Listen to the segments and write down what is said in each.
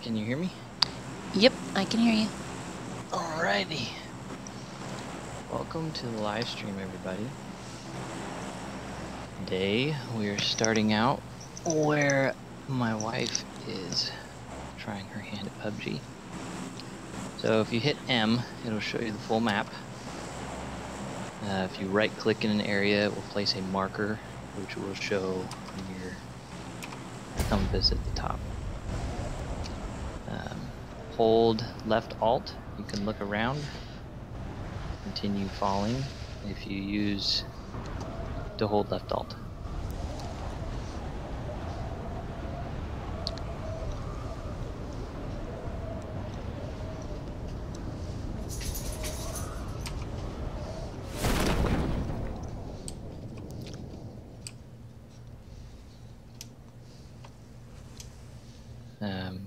Can you hear me? Yep, I can hear you. Alrighty. Welcome to the live stream, everybody. Today we are starting out where my wife is trying her hand at PUBG. So if you hit M, it'll show you the full map. If you right click in an area, it will place a marker which will show your compass at the top. Hold left alt, you can look around, continue falling if you use to hold left alt.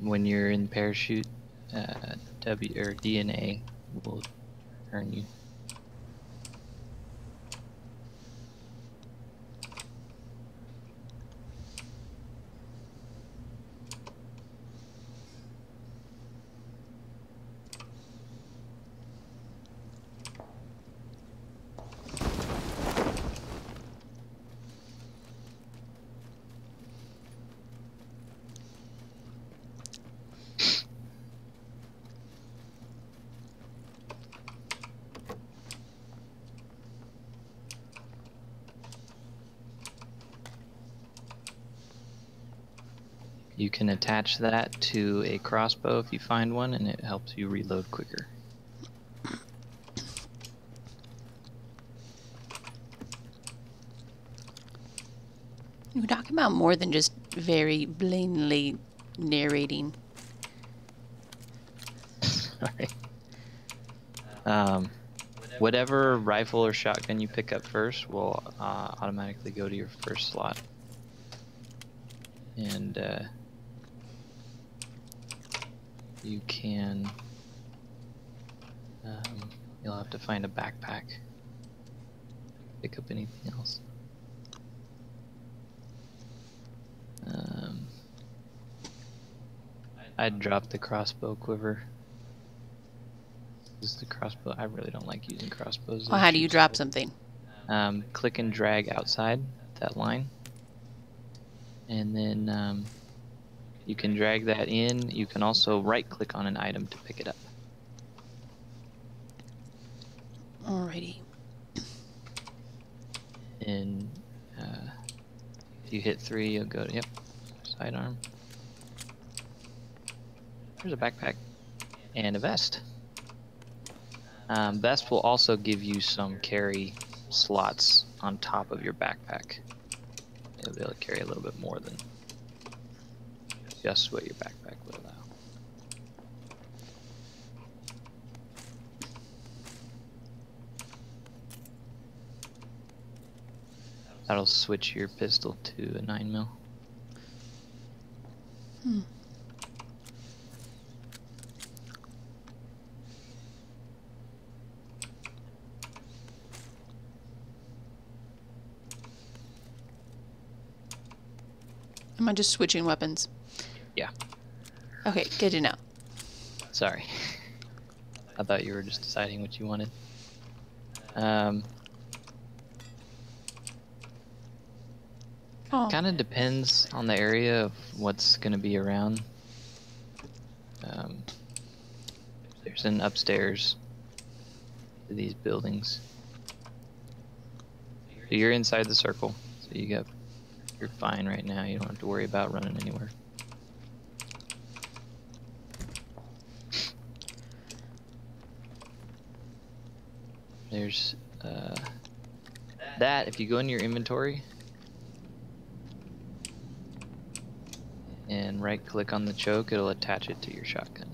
When you're in parachute, W or D and A will turn you. You can attach that to a crossbow if you find one, and it helps you reload quicker. We're talking about more than just very blatantly narrating. Sorry. Whatever rifle or shotgun you pick up first will automatically go to your first slot. And you can, you'll have to find a backpack. Pick up anything else. I'd drop the crossbow quiver. This is the crossbow. I really don't like using crossbows. Well, how do you drop something? Click and drag outside that line. And then you can drag that in. You can also right click on an item to pick it up. Alrighty. And if you hit 3, you'll go to, yep, sidearm. There's a backpack and a vest. Vest will also give you some carry slots on top of your backpack. You'll be able to carry a little bit more than just what your backpack would allow. That'll switch your pistol to a 9mm. Am I just switching weapons? Yeah. Okay, good to know. Sorry. I thought you were just deciding what you wanted. Kind of depends on the area of what's going to be around. There's an upstairs to these buildings. So you're inside the circle, so you're fine right now. You don't have to worry about running anywhere. There's that. If you go in your inventory and right click on the choke, it'll attach it to your shotgun.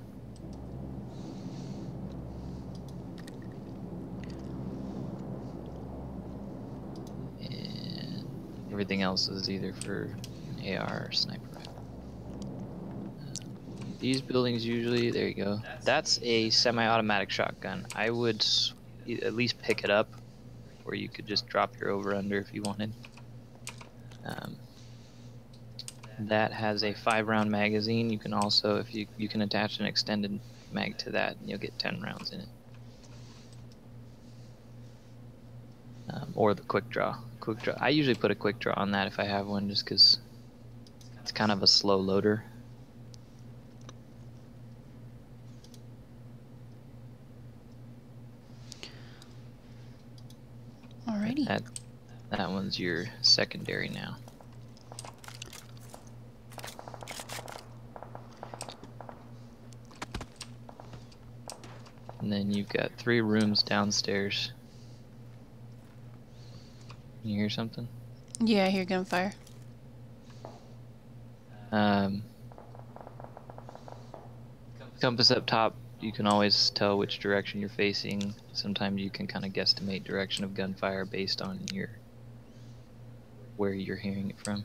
And everything else is either for an AR or sniper rifle. These buildings usually, there you go. That's a semi-automatic shotgun. I would at least pick it up, or you could just drop your over-under if you wanted. that has a 5-round magazine. You can also, if you can attach an extended mag to that, and you'll get 10 rounds in it. Or the quick draw. Quick draw. I usually put a quick draw on that if I have one, just because it's kind of a slow loader. Alrighty. That one's your secondary now. And then you've got 3 rooms downstairs. Can you hear something? Yeah, I hear gunfire. Compass up top, you can always tell which direction you're facing. Sometimes you can kind of guesstimate direction of gunfire based on where you're hearing it from.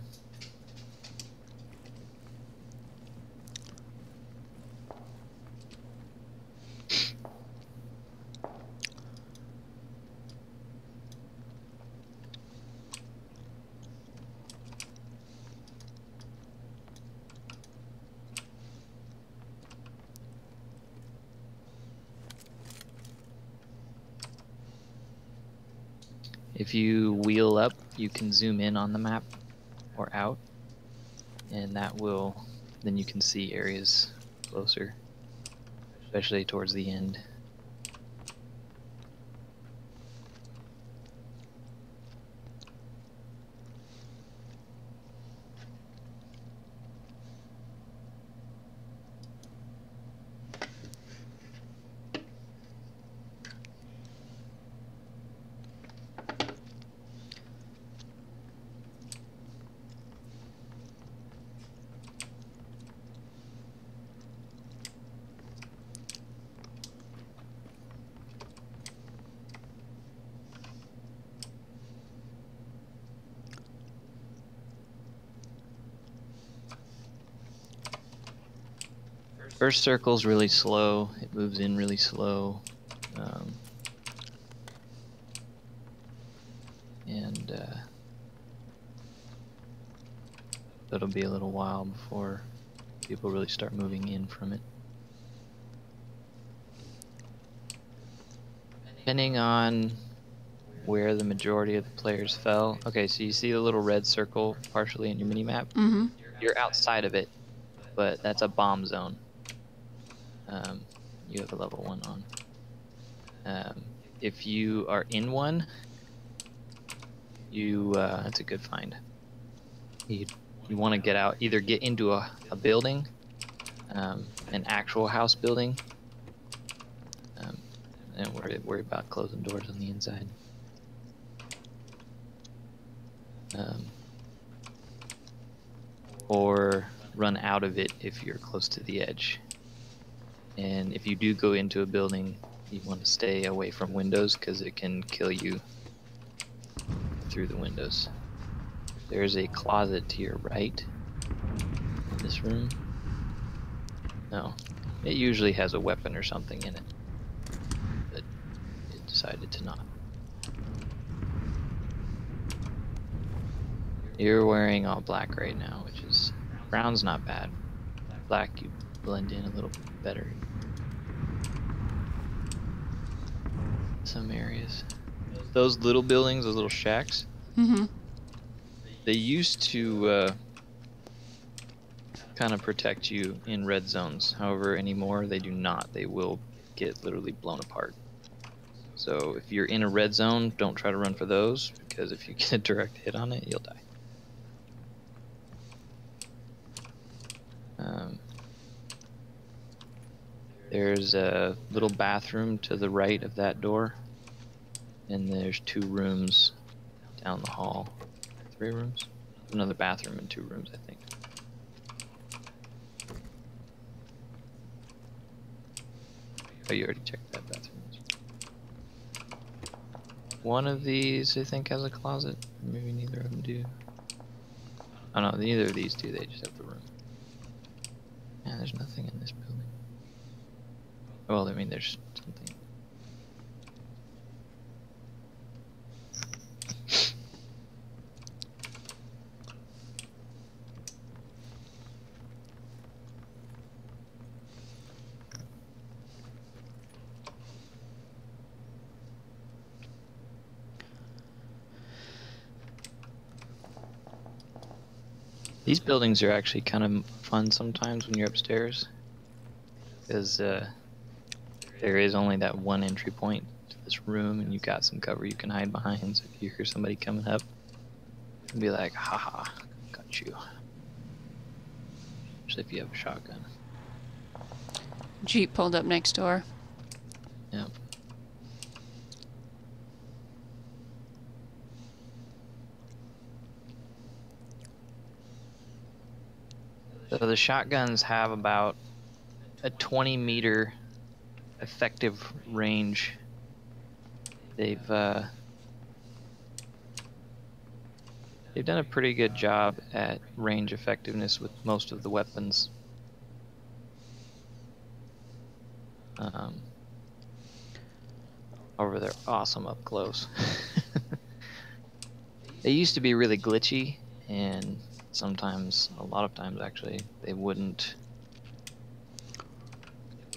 If you wheel up, you can zoom in on the map or out, and then you can see areas closer, especially towards the end. First circle's really slow. It moves in really slow. It'll be a little while before people really start moving in from it. Depending on where the majority of the players fell. Okay, so you see the little red circle partially in your mini-map? Mm-hmm. You're outside of it, but that's a bomb zone. You have a level 1 on. If you are in one, that's a good find. You want to get out, either get into a building, an actual house building, and worry about closing doors on the inside. Or run out of it if you're close to the edge. And if you do go into a building, you want to stay away from windows because it can kill you through the windows. There's a closet to your right in this room. No, it usually has a weapon or something in it, but it decided to not. You're wearing all black right now, which is, brown's not bad. Black, you blend in a little better. Some areas. Those little buildings, those little shacks, Mm-hmm. they used to kind of protect you in red zones. However, anymore they do not. They will get literally blown apart. So if you're in a red zone, don't try to run for those, because if you get a direct hit on it, you'll die. There's a little bathroom to the right of that door, and there's 2 rooms down the hall. 3 rooms? Another bathroom and 2 rooms, I think. Oh, you already checked that bathroom. One of these, I think, has a closet. Maybe neither of them do. Oh no, neither of these do. They just have the room. Yeah, there's nothing in this building. Well, I mean, there's something. These buildings are actually kind of fun sometimes when you're upstairs, because there is only that one entry point to this room, and you've got some cover you can hide behind. So if you hear somebody coming up, you'll be like, haha, got you. Especially if you have a shotgun. Jeep pulled up next door. Yeah. So the shotguns have about a 20-meter effective range. They've done a pretty good job at range effectiveness with most of the weapons. However, they're awesome up close. They used to be really glitchy, and sometimes, a lot of times actually, they wouldn't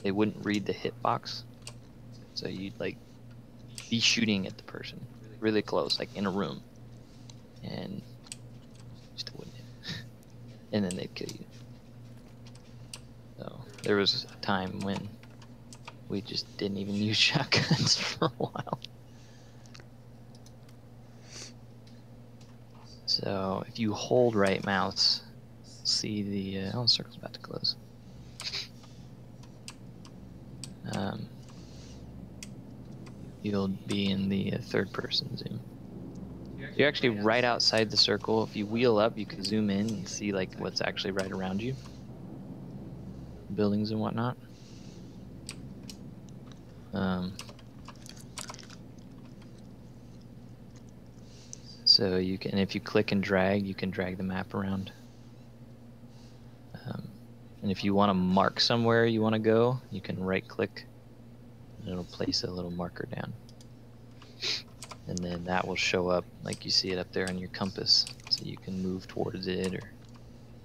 read the hitbox. So you'd like be shooting at the person really close, like in a room, and you still wouldn't hit. And then they'd kill you. So there was a time when we just didn't even use shotguns for a while. So if you hold right mouse, see the oh, the circle's about to close. You'll be in the third person zoom. You're actually right outside the circle. If you wheel up, you can zoom in and see like what's actually right around you, buildings and whatnot. So you can, if you click and drag, you can drag the map around. And if you want to mark somewhere you want to go, you can right click and it'll place a little marker down. And then that will show up like you see it up there on your compass, so you can move towards it, or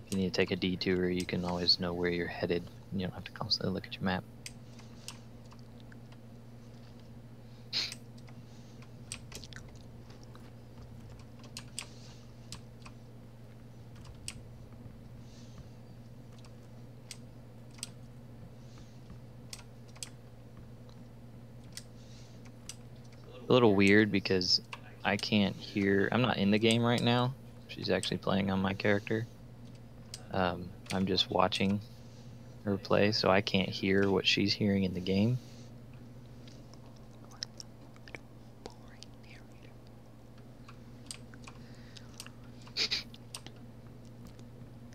if you need to take a detour, you can always know where you're headed. You don't have to constantly look at your map. A little weird because I can't hear. I'm not in the game right now. She's actually playing on my character. I'm just watching her play, so I can't hear what she's hearing in the game.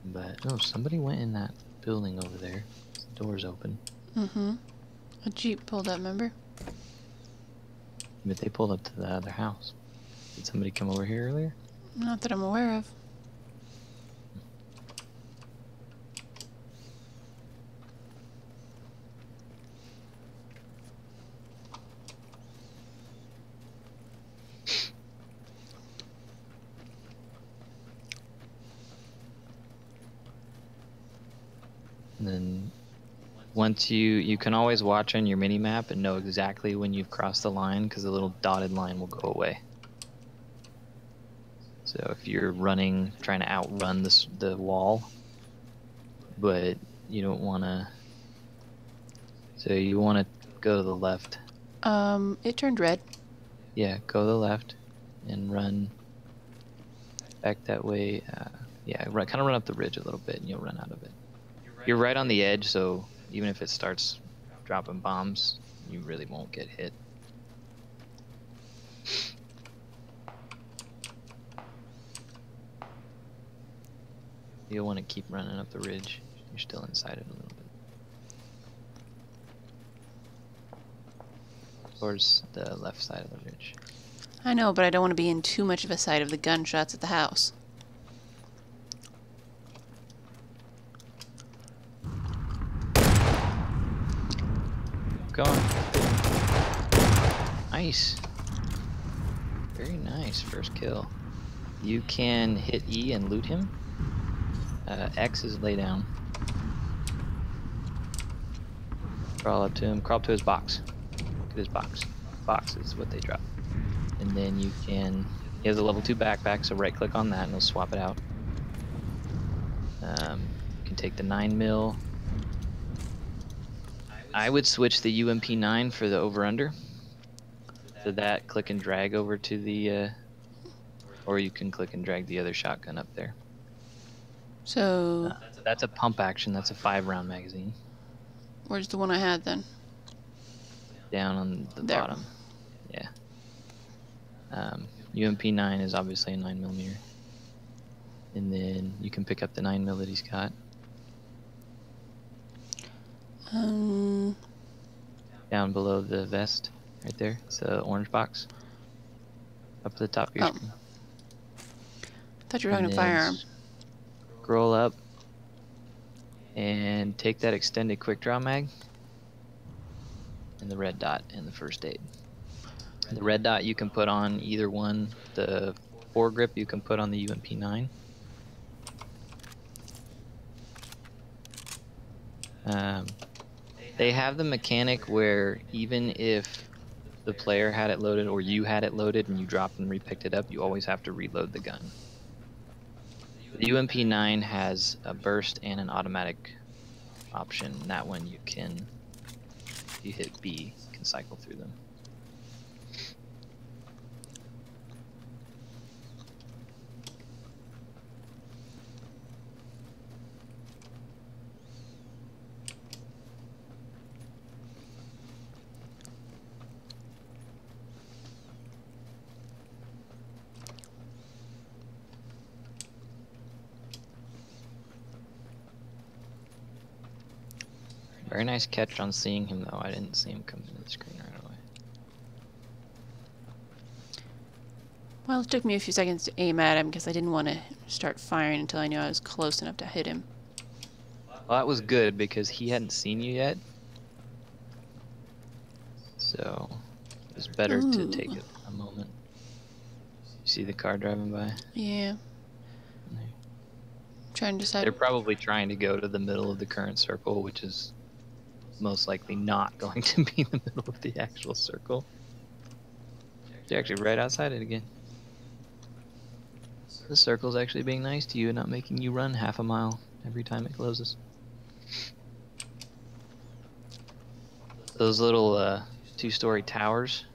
But oh, somebody went in that building over there. The door's open. Mm-hmm. A Jeep pulled up, remember? But they pulled up to the other house. Did somebody come over here earlier? Not that I'm aware of. And then once you can always watch on your mini map and know exactly when you've crossed the line, because the little dotted line will go away. So if you're running, trying to outrun the wall, but you don't want to, so you want to go to the left. It turned red. Yeah, go to the left and run back that way. Yeah, kind of run up the ridge a little bit and you'll run out of it. You're right on the edge, so even if it starts dropping bombs, you really won't get hit. You'll want to keep running up the ridge. You're still inside it a little bit. Towards the left side of the ridge. I know, but I don't want to be in too much of a sight of the gunshots at the house. Go on. Nice. Very nice. First kill. You can hit E and loot him. X is lay down. Crawl up to him. Crawl up to his box. Look at his box. Box is what they drop. And then you can... He has a level 2 backpack, so right click on that and he'll swap it out. You can take the 9mm. I would switch the UMP9 for the over-under. So that click and drag over to the, or you can click and drag the other shotgun up there. So That's a pump action. That's a 5-round magazine. where's the one I had then? Down on the There. bottom. Yeah. UMP9 is obviously a 9mm. And then you can pick up the 9mm that he's got. Down below the vest, right there. It's the orange box. Up at the top of your screen. I thought you were talking a firearm. Scroll up and take that extended quick draw mag and the red dot and the first aid. The red dot you can put on either one. The foregrip you can put on the UMP9. They have the mechanic where even if the player had it loaded or you had it loaded and you dropped and repicked it up, you always have to reload the gun. The UMP9 has a burst and an automatic option. That one you can, if you hit B, you can cycle through them. Very nice catch on seeing him, though. I didn't see him come into the screen right away. Well, it took me a few seconds to aim at him because I didn't want to start firing until I knew I was close enough to hit him. Well, that was good because he hadn't seen you yet. So it was better to take a moment. You see the car driving by? Yeah. Trying to decide. They're probably trying to go to the middle of the current circle, which is most likely not going to be the middle of the actual circle. They're actually right outside it again. The circle's actually being nice to you and not making you run half a mile every time it closes. Those little 2-story towers,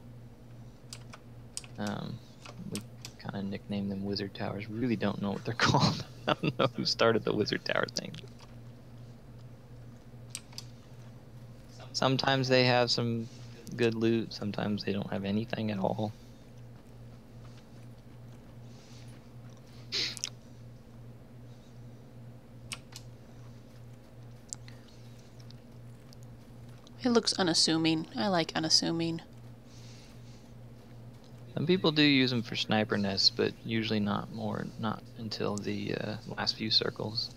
we kind of nicknamed them wizard towers. We really don't know what they're called. I don't know who started the wizard tower thing. Sometimes they have some good loot, sometimes they don't have anything at all. It looks unassuming. I like unassuming. Some people do use them for sniper nests, but usually not until the last few circles.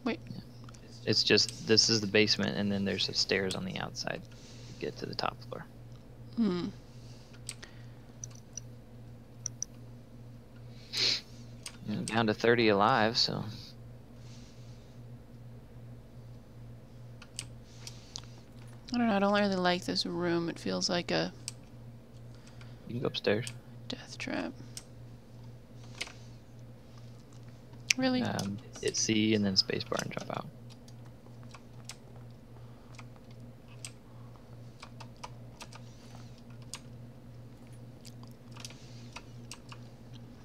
Wait. It's just, this is the basement, and then there's the stairs on the outside to get to the top floor. And down to 30 alive, so. I don't know, I don't really like this room. It feels like a... You can go upstairs. Death trap. Really? Hit C and then spacebar and drop out.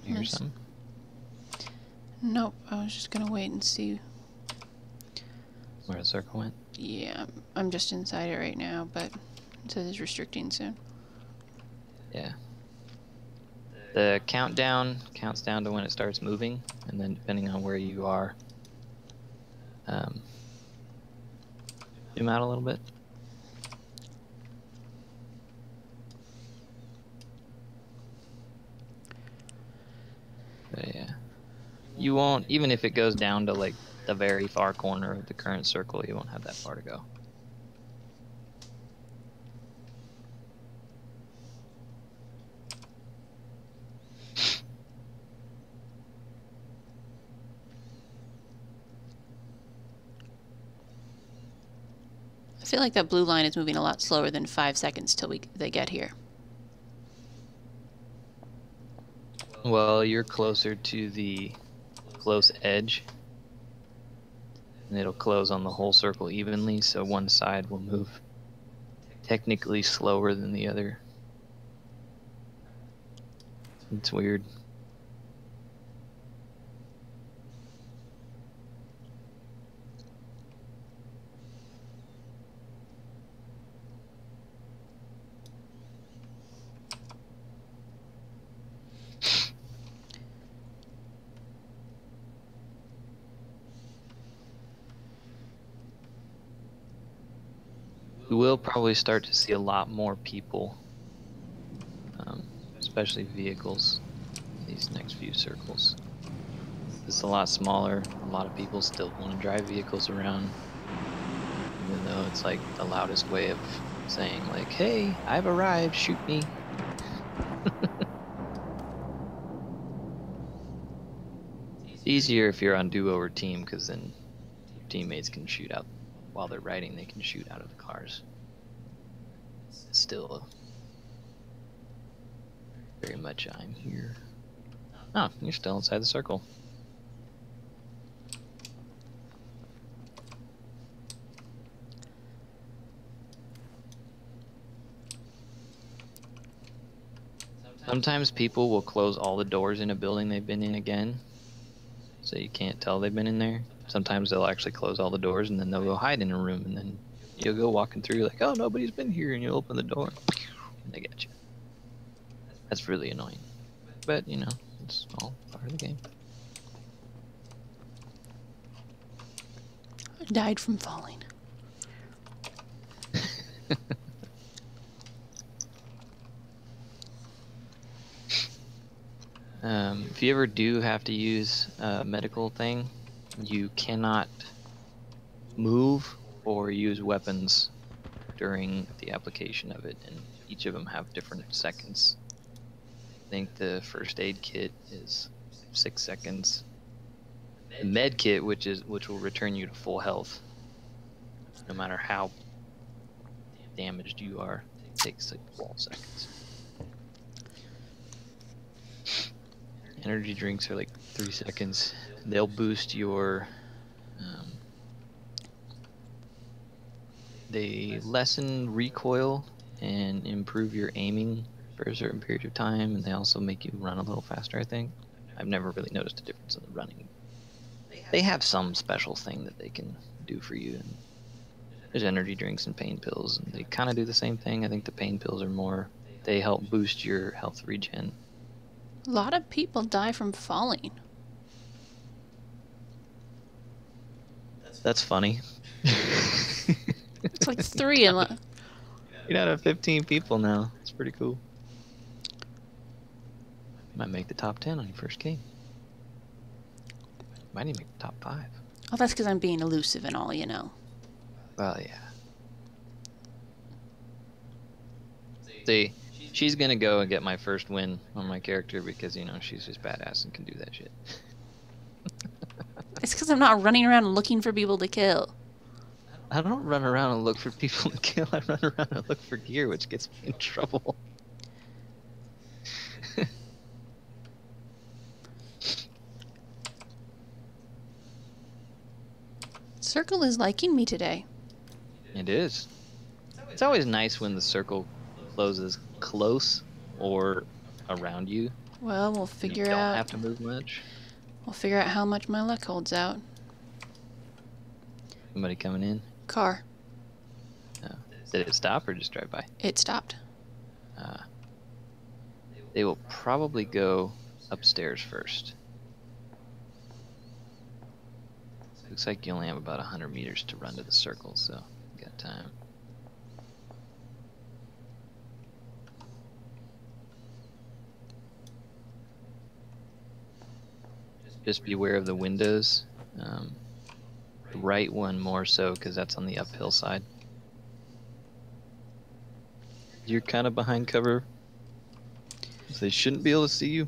Here's some. Nope, I was just gonna wait and see. Where the circle went? Yeah, I'm just inside it right now, but it says it's restricting soon. Yeah. The countdown counts down to when it starts moving, and then depending on where you are, zoom out a little bit. But yeah, you won't, even if it goes down to like the very far corner of the current circle, you won't have that far to go. feel like that blue line is moving a lot slower than 5 seconds till they get here. Well, you're closer to the close edge, and it'll close on the whole circle evenly, so one side will move technically slower than the other. It's weird. We will probably start to see a lot more people, especially vehicles, in these next few circles. It's a lot smaller. A lot of people still want to drive vehicles around, even though it's like the loudest way of saying, like, hey, I've arrived, shoot me. It's easier if you're on duo or team, because then your teammates can shoot out while they're riding. They can shoot out of the cars. Still very much I'm here. Oh, you're still inside the circle. Sometimes people will close all the doors in a building they've been in again, so you can't tell they've been in there. Sometimes they'll actually close all the doors and then they'll go hide in a room, and then you'll go walking through like, oh, nobody's been here, and you open the door and they get you. That's really annoying, but you know, it's all part of the game. I died from falling. If you ever do have to use a medical thing, you cannot move or use weapons during the application of it, and each of them have different seconds. I think the first aid kit is 6 seconds. The med kit, which will return you to full health, no matter how damaged you are, takes like 12 seconds. Energy drinks are like 3 seconds. They'll boost your they lessen recoil and improve your aiming for a certain period of time, and they also make you run a little faster, I think. I've never really noticed a difference in the running. They have some special thing that they can do for you, and there's energy drinks and pain pills, and they kind of do the same thing. I think the pain pills are more, they help boost your health regen. A lot of people die from falling. That's funny. It's like 3 in a... 8 out of 15 people now. It's pretty cool. Might make the top 10 on your first game. Might even make the top 5. Oh, that's because I'm being elusive and all, you know. Well, yeah. See, she's gonna go and get my first win on my character because, you know, she's just badass and can do that shit. It's because I'm not running around looking for people to kill. I don't run around and look for people to kill. I run around and look for gear, which gets me in trouble. Circle is liking me today. It is. It's always nice when the circle closes close or around you. Well, we'll figure You out. don't have to move much. We'll figure out how much my luck holds out. Somebody coming in? Car. Did it stop or just drive by? It stopped. They will probably go upstairs first. Looks like you only have about 100 meters to run to the circle, so you got time. Just beware of the windows. The right one more so, because that's on the uphill side. You're kind of behind cover. They shouldn't be able to see you.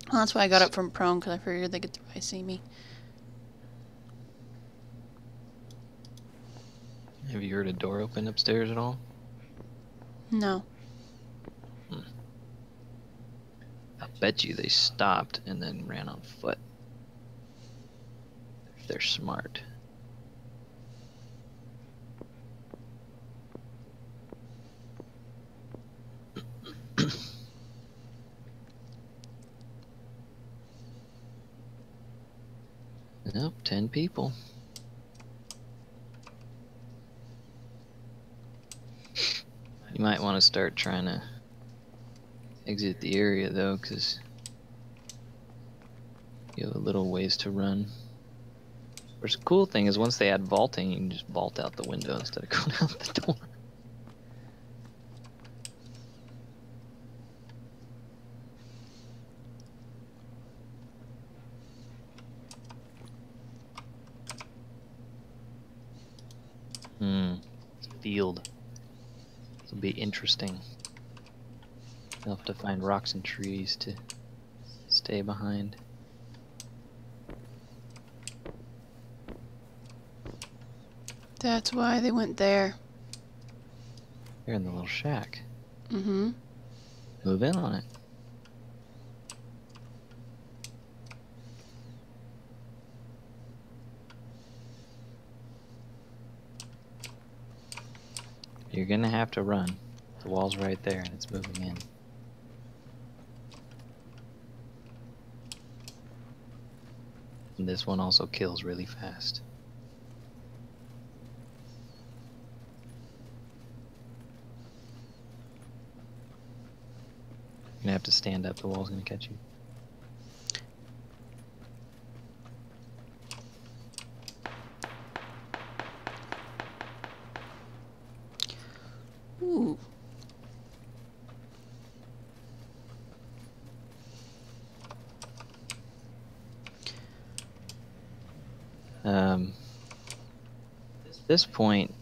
Well, that's why I got up from prone, because I figured they could probably see me. Have you heard a door open upstairs at all? No. I bet you they stopped and then ran on foot. They're smart. Nope, 10 people. You might want to start trying to exit the area though, because you have a little ways to run. There's a cool thing is once they add vaulting, you can just vault out the window instead of going out the door. Field. This will be interesting. You'll have to find rocks and trees to stay behind. That's why they went there. You're in the little shack. Mm-hmm. Move in on it. You're gonna have to run. The wall's right there and it's moving in. And this one also kills really fast. You're gonna have to stand up, the wall's gonna catch you. Ooh. At this point,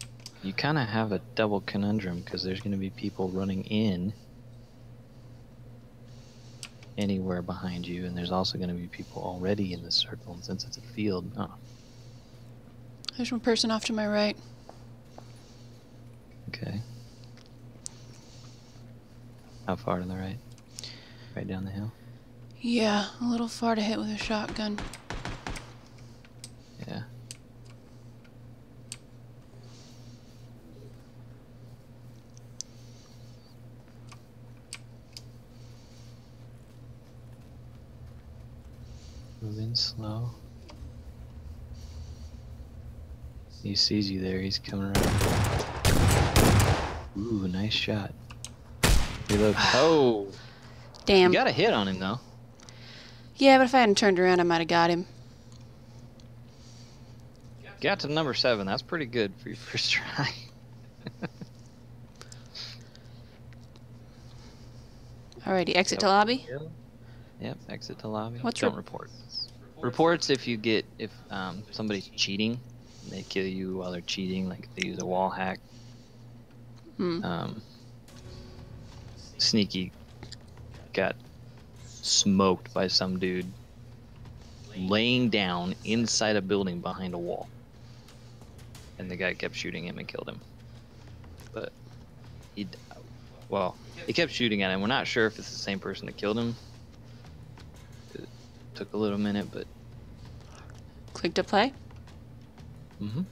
you kind of have a double conundrum because there's going to be people running in anywhere behind you, and there's also going to be people already in the circle. And since it's a field, There's one person off to my right. Okay. How far to the right? Right down the hill? Yeah, a little far to hit with a shotgun. Yeah. Move in slow. He sees you there, he's coming around. Ooh, nice shot. Reload. Oh! Damn. You got a hit on him though. Yeah, but if I hadn't turned around, I might have got him. Got to number 7, that's pretty good for your first try. Alrighty, exit to lobby. Yep, exit to lobby. What's Don't report. Reports if you get, if somebody's cheating, they kill you while they're cheating, like if they use a wall hack. Sneaky got smoked by some dude laying down inside a building behind a wall. And the guy kept shooting him and killed him. But he kept shooting at him. We're not sure if it's the same person that killed him. It took a little minute, but... Click to play. Mm-hmm.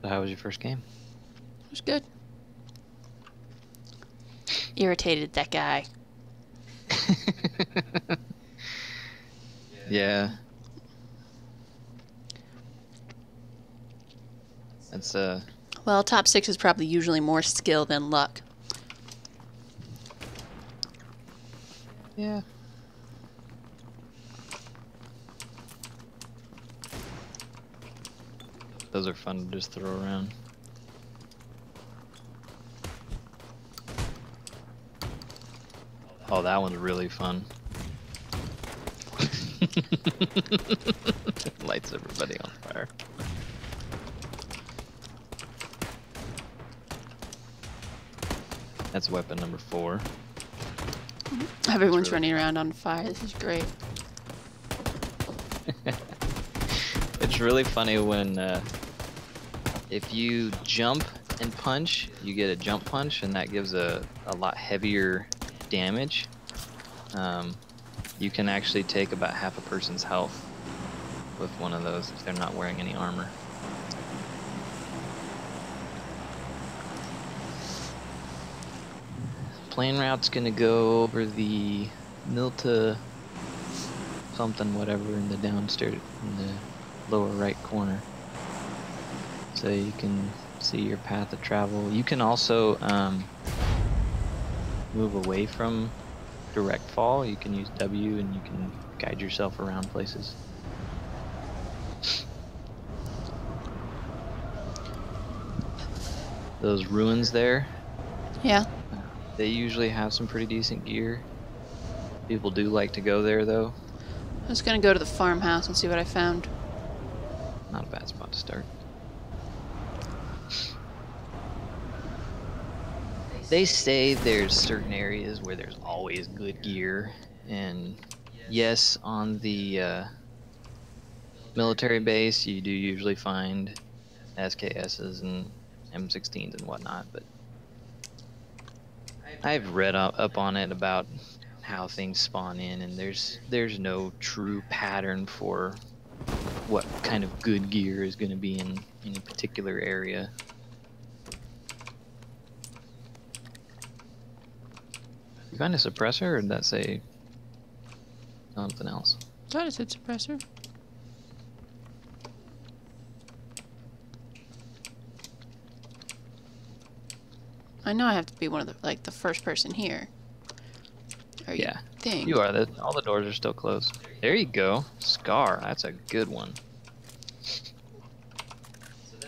So how was your first game? It was good. Irritated that guy. Yeah. That's Well, top 6 is probably usually more skill than luck. yeah. Those are fun to just throw around. Oh, that one's really fun. Lights everybody on fire. That's weapon number 4. Everyone's really running around on fire. This is great. It's really funny when if you jump and punch, you get a jump punch, and that gives a lot heavier damage. You can actually take about half a person's health with one of those if they're not wearing any armor. Plane route's gonna go over the Milta something whatever in the downstairs in the lower right corner, so you can see your path of travel. You can also move away from direct fall. You can use W and you can guide yourself around places. Those ruins there, Yeah. they usually have some pretty decent gear. People do like to go there though. I was gonna go to the farmhouse and see what I found. Not a bad spot to start. They say there's certain areas where there's always good gear, and yes, on the military base you do usually find SKSs and M16s and whatnot, but I've read up on it about how things spawn in, and there's no true pattern for what kind of good gear is going to be in any particular area. You find a suppressor, or did that say something else? I thought it said suppressor. I know I have to be one of the first person here. Or Yeah, thing. you are. All the doors are still closed. There you go. Scar. That's a good one.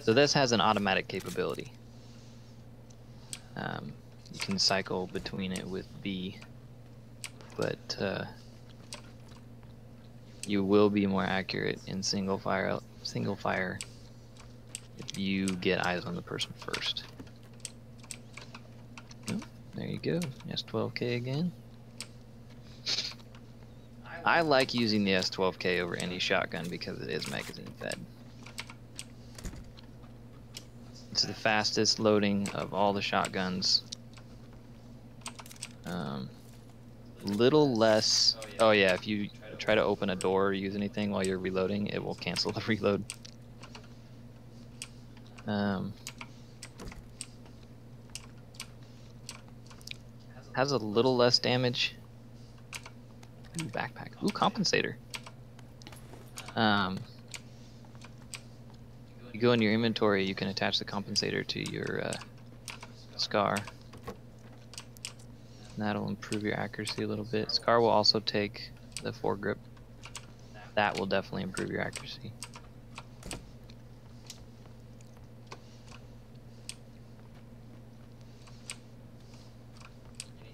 So this has an automatic capability. You can cycle between it with B, but you will be more accurate in single fire if you get eyes on the person first. Oh, there you go. S12K again. I like using the S12K over any shotgun because it is magazine fed. It's the fastest loading of all the shotguns. Little less. Oh yeah, if you try to open a door or use anything while you're reloading, it will cancel the reload. Has a little less damage. Ooh, backpack. Ooh, compensator. You go in your inventory, you can attach the compensator to your Scar. That'll improve your accuracy a little bit. Scar will also take the foregrip. That will definitely improve your accuracy.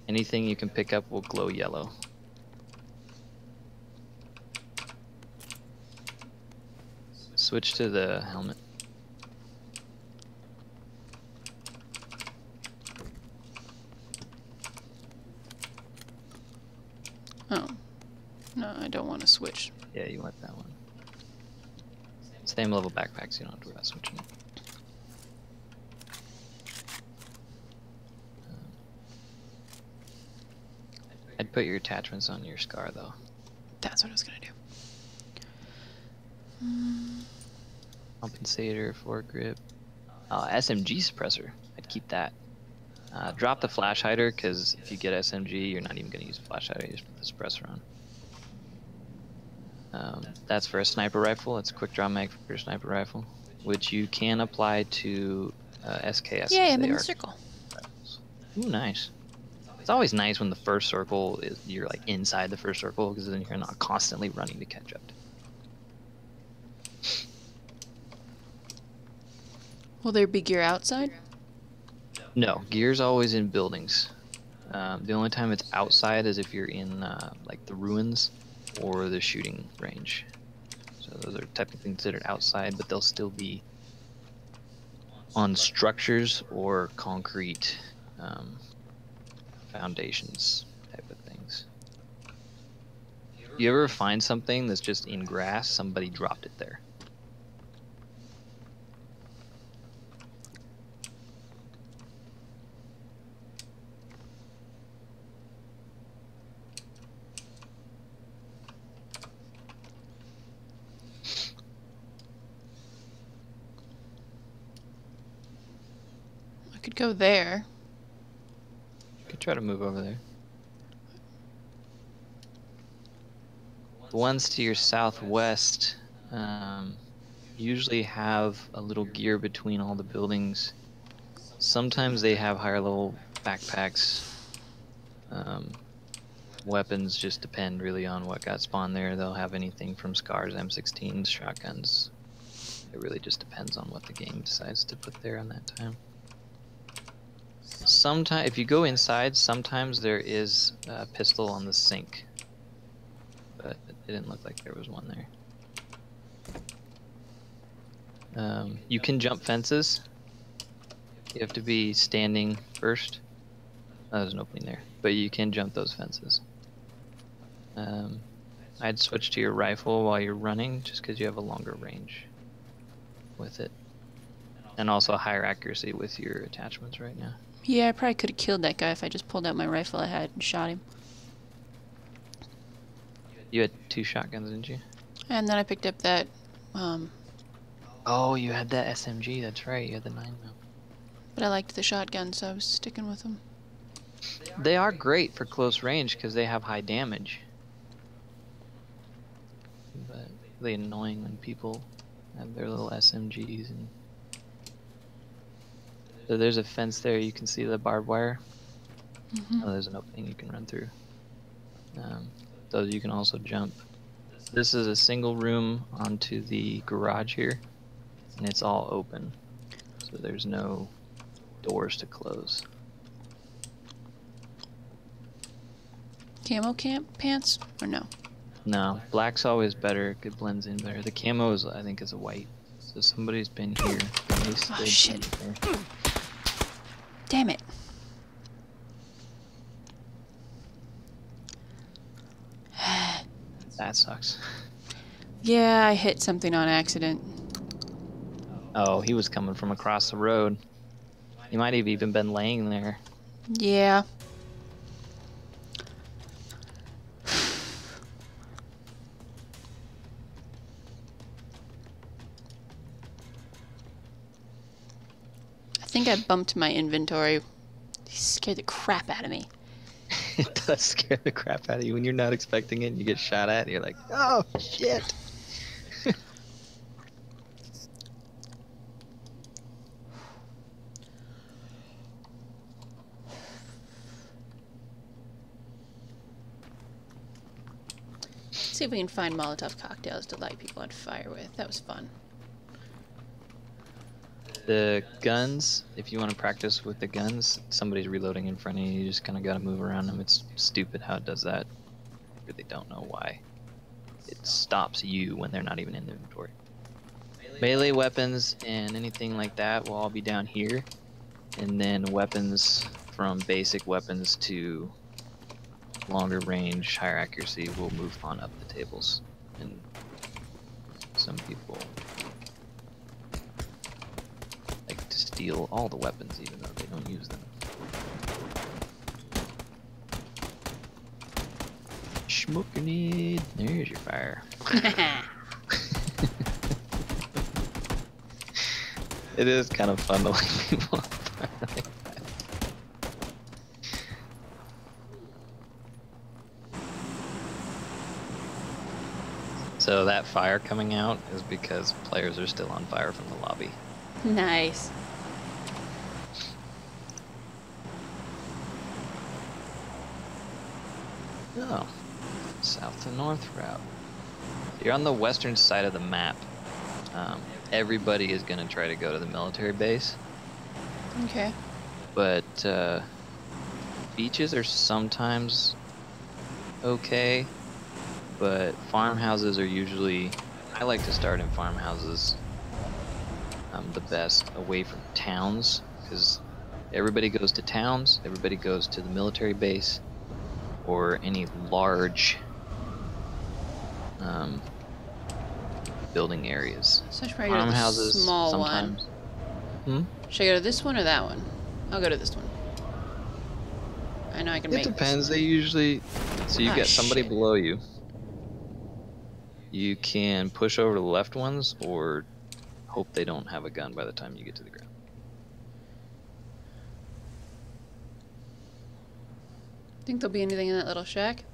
Anything you can pick up will glow yellow. Switch to the helmet. Oh. No, I don't want to switch. Yeah, you want that one. Same level backpacks, you don't have to worry about switching it. I'd put your attachments on your Scar though. That's what I was gonna do. Compensator, foregrip. SMG suppressor. I'd keep that. Drop the flash hider, because if you get SMG, you're not even going to use a flash hider. You just put the suppressor on. That's for a sniper rifle. It's a quick draw mag for your sniper rifle, which you can apply to SKS. Yeah, I'm in the circle. Ooh, nice. It's always nice when the first circle is you're like inside the first circle, because then you're not constantly running to catch up. Will there be gear outside? No, gear's always in buildings. The only time it's outside is if you're in like the ruins or the shooting range. So those are technically considered outside, but they'll still be on structures or concrete foundations type of things. You ever find something that's just in grass, somebody dropped it there. I could go there. You could try to move over there. The ones to your southwest usually have a little gear between all the buildings. Sometimes they have higher level backpacks. Weapons just depend really on what got spawned there. They'll have anything from SCARs, M16s, shotguns. It really just depends on what the game decides to put there on that time. Sometimes, if you go inside, sometimes there is a pistol on the sink. But it didn't look like there was one there. You can jump fences. You have to be standing first. Oh, there's an opening there, but you can jump those fences. I'd switch to your rifle while you're running, just because you have a longer range with it, and also a higher accuracy with your attachments right now. Yeah, I probably could have killed that guy if I just pulled out my rifle I had and shot him. You had 2 shotguns, didn't you? And then I picked up that. Oh, you had that SMG. That's right. You had the 9 mil. But I liked the shotgun, so I was sticking with them. They are great for close range because they have high damage. But really annoying when people have their little SMGs. And so there's a fence there. You can see the barbed wire. Mm-hmm. Oh, there's an opening you can run through. So you can also jump. This is a single room onto the garage here, and it's all open. So there's no doors to close. Camo pants or no? No, black's always better. It blends in better. The camo is, I think, is a white. So somebody's been here. Oh shit! Damn it! That sucks. Yeah, I hit something on accident. Oh, he was coming from across the road. He might have even been laying there. Yeah. I think I bumped my inventory. He scared the crap out of me. It does scare the crap out of you when you're not expecting it and you get shot at. You're like, oh shit. See if we can find Molotov cocktails to light people on fire with. That was fun. The guns, if you want to practice with the guns, somebody's reloading in front of you. You just kind of got to move around them. It's stupid how it does that. I really don't know why. It stops you when they're not even in the inventory. Melee weapons and anything like that will all be down here. And then weapons from basic weapons to longer range, higher accuracy will move on up the tables. And some people like to steal all the weapons even though they don't use them. Smoking it. There's your fire. It is kind of fun to light people on fire like that. So that fire coming out is because players are still on fire from the lobby. Nice. Oh, south to north route. You're on the western side of the map. Everybody is going to try to go to the military base. Okay. But beaches are sometimes okay, but farmhouses are usually, I like to start in farmhouses the best, away from towns, because everybody goes to towns, everybody goes to the military base or any large um, building areas. So I should probably go to the Farmhouses small sometimes. one. Should I go to this one or that one? I'll go to this one. I know I can It make depends. this They usually. So you Ah, get somebody shit. below you. You can push over to the left ones, or hope they don't have a gun by the time you get to the ground. Think there'll be anything in that little shack?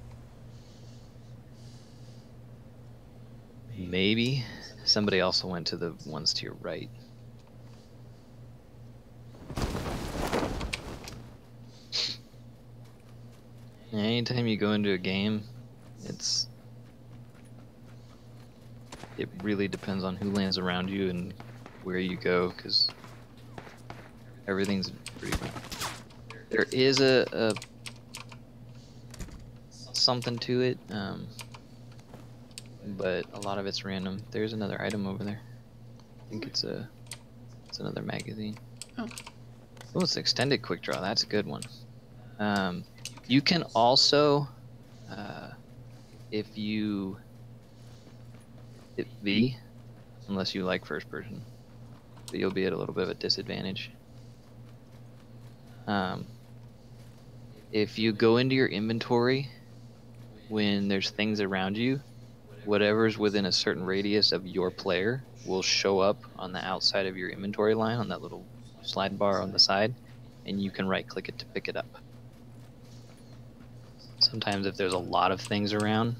Maybe. Somebody also went to the ones to your right. Anytime you go into a game, it really depends on who lands around you and where you go, because everything's pretty. There is a something to it, but a lot of it's random. There's another item over there. I think it's another magazine. Oh. Oh, it's extended quick draw. That's a good one. You can also, if you hit V, unless you like first person, but you'll be at a little bit of a disadvantage. If you go into your inventory when there's things around you, whatever's within a certain radius of your player will show up on the outside of your inventory line on that little slide bar on the side, and you can right click it to pick it up. Sometimes if there's a lot of things around,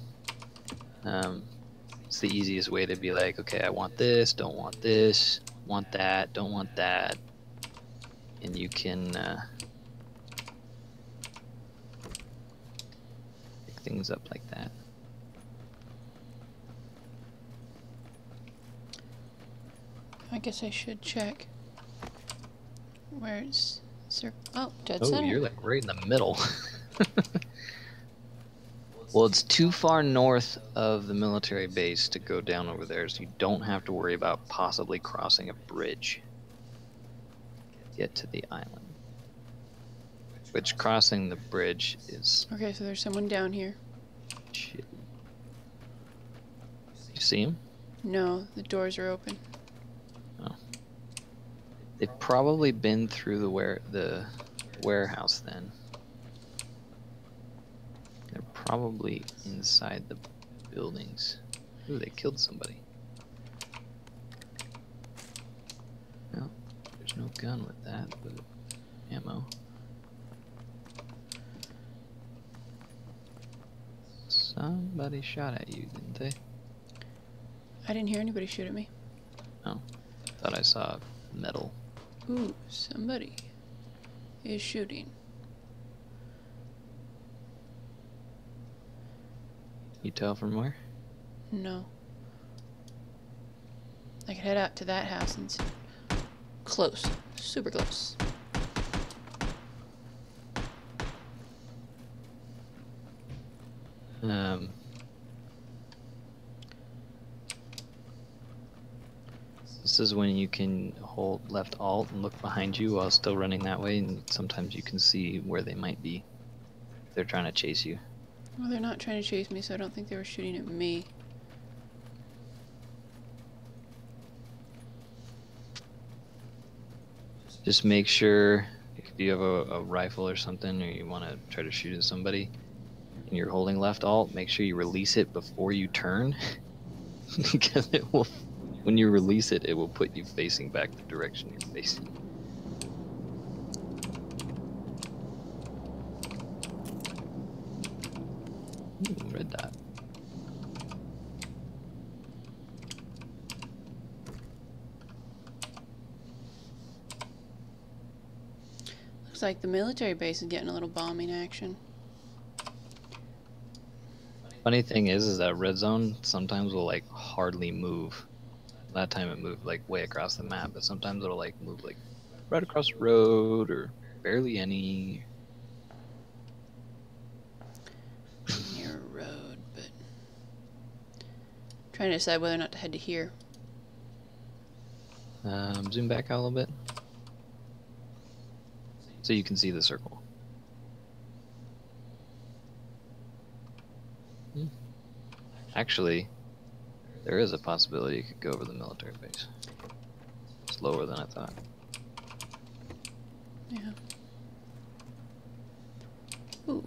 it's the easiest way to be like, okay, I want this, don't want this, want that, don't want that, and you can pick things up like that. I guess I should check. Where's oh, dead Oh, center. you're like right in the middle. Well, it's too far north of the military base to go down over there, so you don't have to worry about possibly crossing a bridge to get to the island. Which crossing the bridge is... Okay, so there's someone down here. Shit. You see him? No, the doors are open. Oh. They've probably been through the warehouse then. They're probably inside the buildings. Ooh, they killed somebody. No, there's no gun with that, but ammo. Somebody shot at you, didn't they? I didn't hear anybody shoot at me. Oh, thought I saw metal. Ooh, somebody is shooting. You tell from where? No. I could head out to that house and see. Close. Super close. This is when you can hold left alt and look behind you while still running that way, and sometimes you can see where they might be. They're trying to chase you. Well, they're not trying to chase me, so I don't think they were shooting at me. Just make sure if you have a rifle or something, or you want to try to shoot at somebody, and you're holding left alt, make sure you release it before you turn, because it will. When you release it, it will put you facing back the direction you're facing. Ooh, red dot. Looks like the military base is getting a little bombing action. Funny thing is that red zone sometimes will like hardly move. That time it moved like way across the map, but sometimes it'll like move like right across the road or barely any. Near a road, but trying to decide whether or not to head to here. Zoom back out a little bit so you can see the circle. Actually, There is a possibility it could go over the military base. It's lower than I thought. Yeah. Ooh.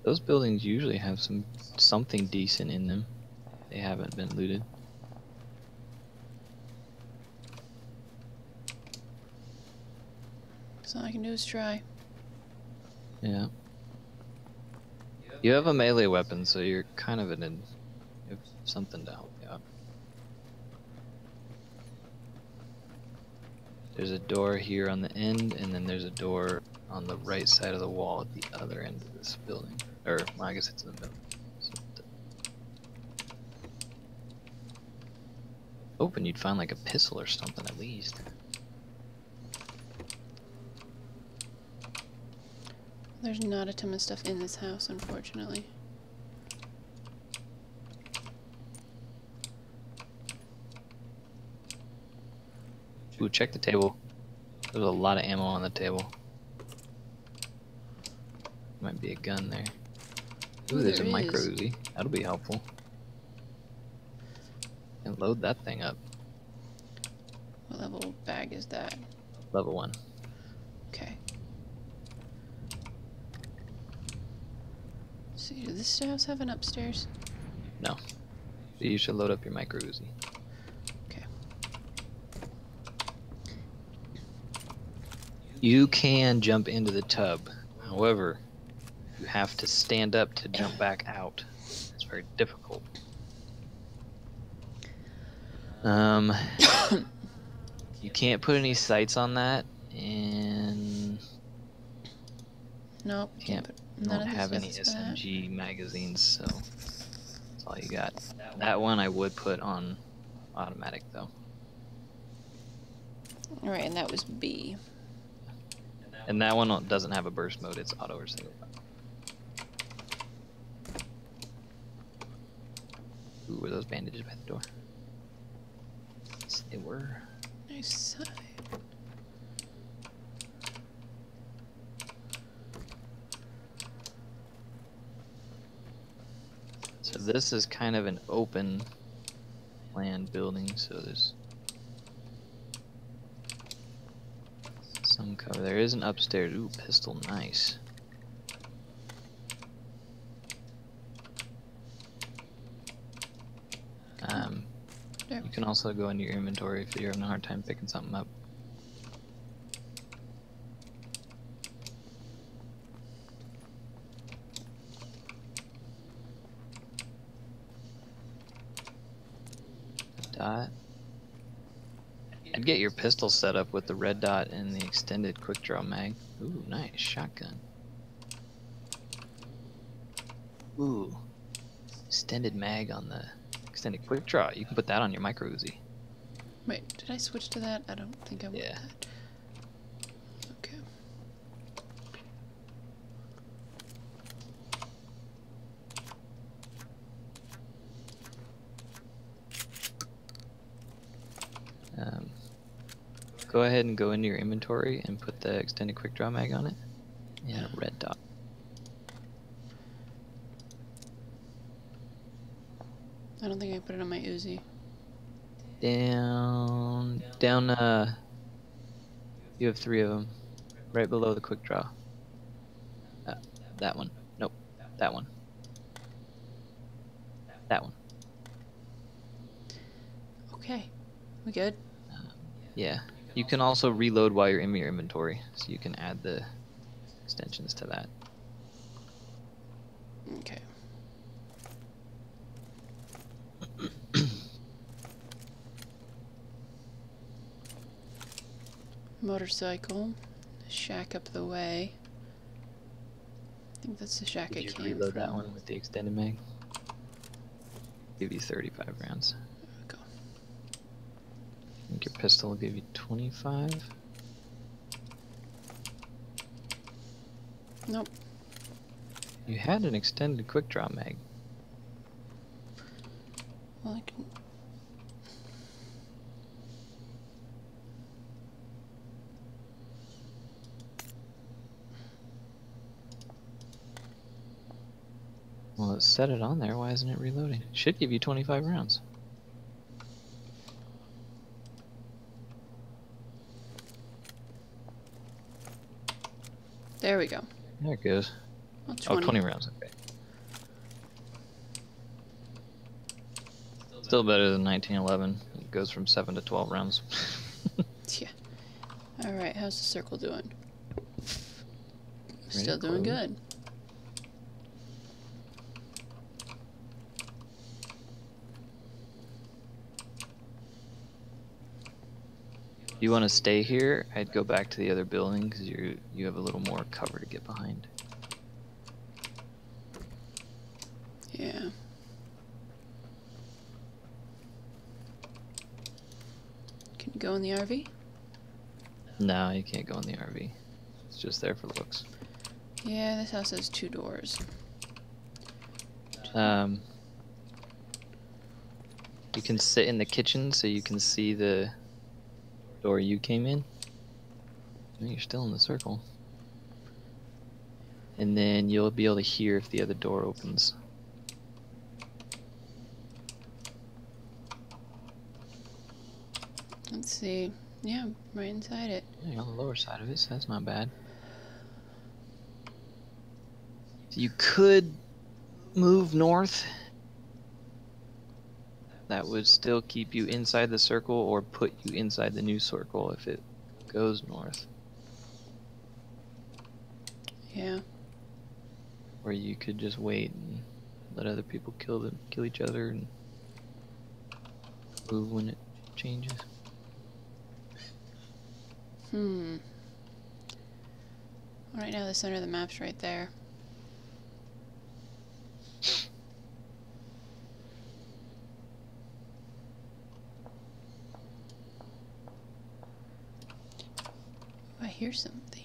Those buildings usually have something decent in them. They haven't been looted. So all I can do is try. Yeah. You have a melee weapon, so you're kind of you have something to help you out. There's a door here on the end, and then there's a door on the right side of the wall at the other end of this building. Or, well, I guess it's in the middle. So hoping you'd find like a pistol or something at least. There's not a ton of stuff in this house, unfortunately. Ooh, check the table. There's a lot of ammo on the table. Might be a gun there. Ooh, there's a micro Uzi. That'll be helpful. And load that thing up. What level bag is that? Level 1. Okay. See, does this house have an upstairs? No. So you should load up your micro Uzi. Okay. You can jump into the tub. However, you have to stand up to jump back out. It's very difficult. You can't put any sights on that, and Nope. can't None don't of have this any is that. SMG magazines, so that's all you got. That one I would put on automatic though. Alright, and that was B. And that one doesn't have a burst mode, it's auto or single. Ooh, were those bandages by the door? Yes, they were. Nice side. So this is kind of an open land building, so there's some cover. There is an upstairs. Ooh, pistol, nice. You can also go into your inventory if you're having a hard time picking something up. Dot. I'd get your pistol set up with the red dot and the extended quick draw mag. Ooh, nice shotgun. Ooh, extended mag on the extended quick draw. You can put that on your micro Uzi. Wait, did I switch to that? I don't think I want Yeah. that. Okay. Go ahead and go into your inventory and put the extended quick draw mag on it. And a red dot. I don't think I put it on my Uzi. Down, you have 3 of them. Right below the quick draw. That one. Nope. That one. That one. Okay. We good? Yeah. You can also reload while you're in your inventory, so you can add the extensions to that. Okay. Motorcycle. Shack up the way. I think that's the shack Did I you came reload from. that one with the extended mag? Give you 35 rounds. There we go. I think your pistol will give you 25. Nope. You had an extended quick draw mag. Well, I can... Well, it set it on there. Why isn't it reloading? Should give you 25 rounds. There we go. There it goes. Well, Oh, 20 rounds. Okay. Still better than 1911. It goes from 7 to 12 rounds. Yeah. Alright, how's the circle doing? Pretty Still doing close. good. If you want to stay here, I'd go back to the other building because you have a little more cover to get behind. Yeah. Can you go in the RV? No, you can't go in the RV. It's just there for looks. Yeah, this house has 2 doors. You can sit in the kitchen so you can see the door you came in. No, you're still in the circle. And then you'll be able to hear if the other door opens. Let's see. Yeah, I'm right inside it. Yeah, you're on the lower side of it, so that's not bad. You could move north. That would still keep you inside the circle or put you inside the new circle if it goes north. Yeah. Or you could just wait and let other people kill each other and move when it changes. Right now the center of the map's right there. I hear something.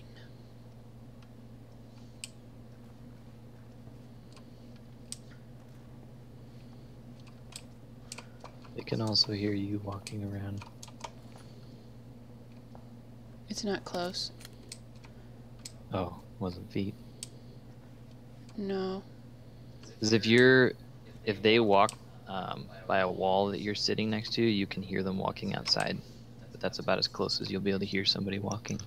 They can also hear you walking around. It's not close. Oh, wasn't feet. No. Because if they walk by a wall that you're sitting next to, you can hear them walking outside. But that's about as close as you'll be able to hear somebody walking.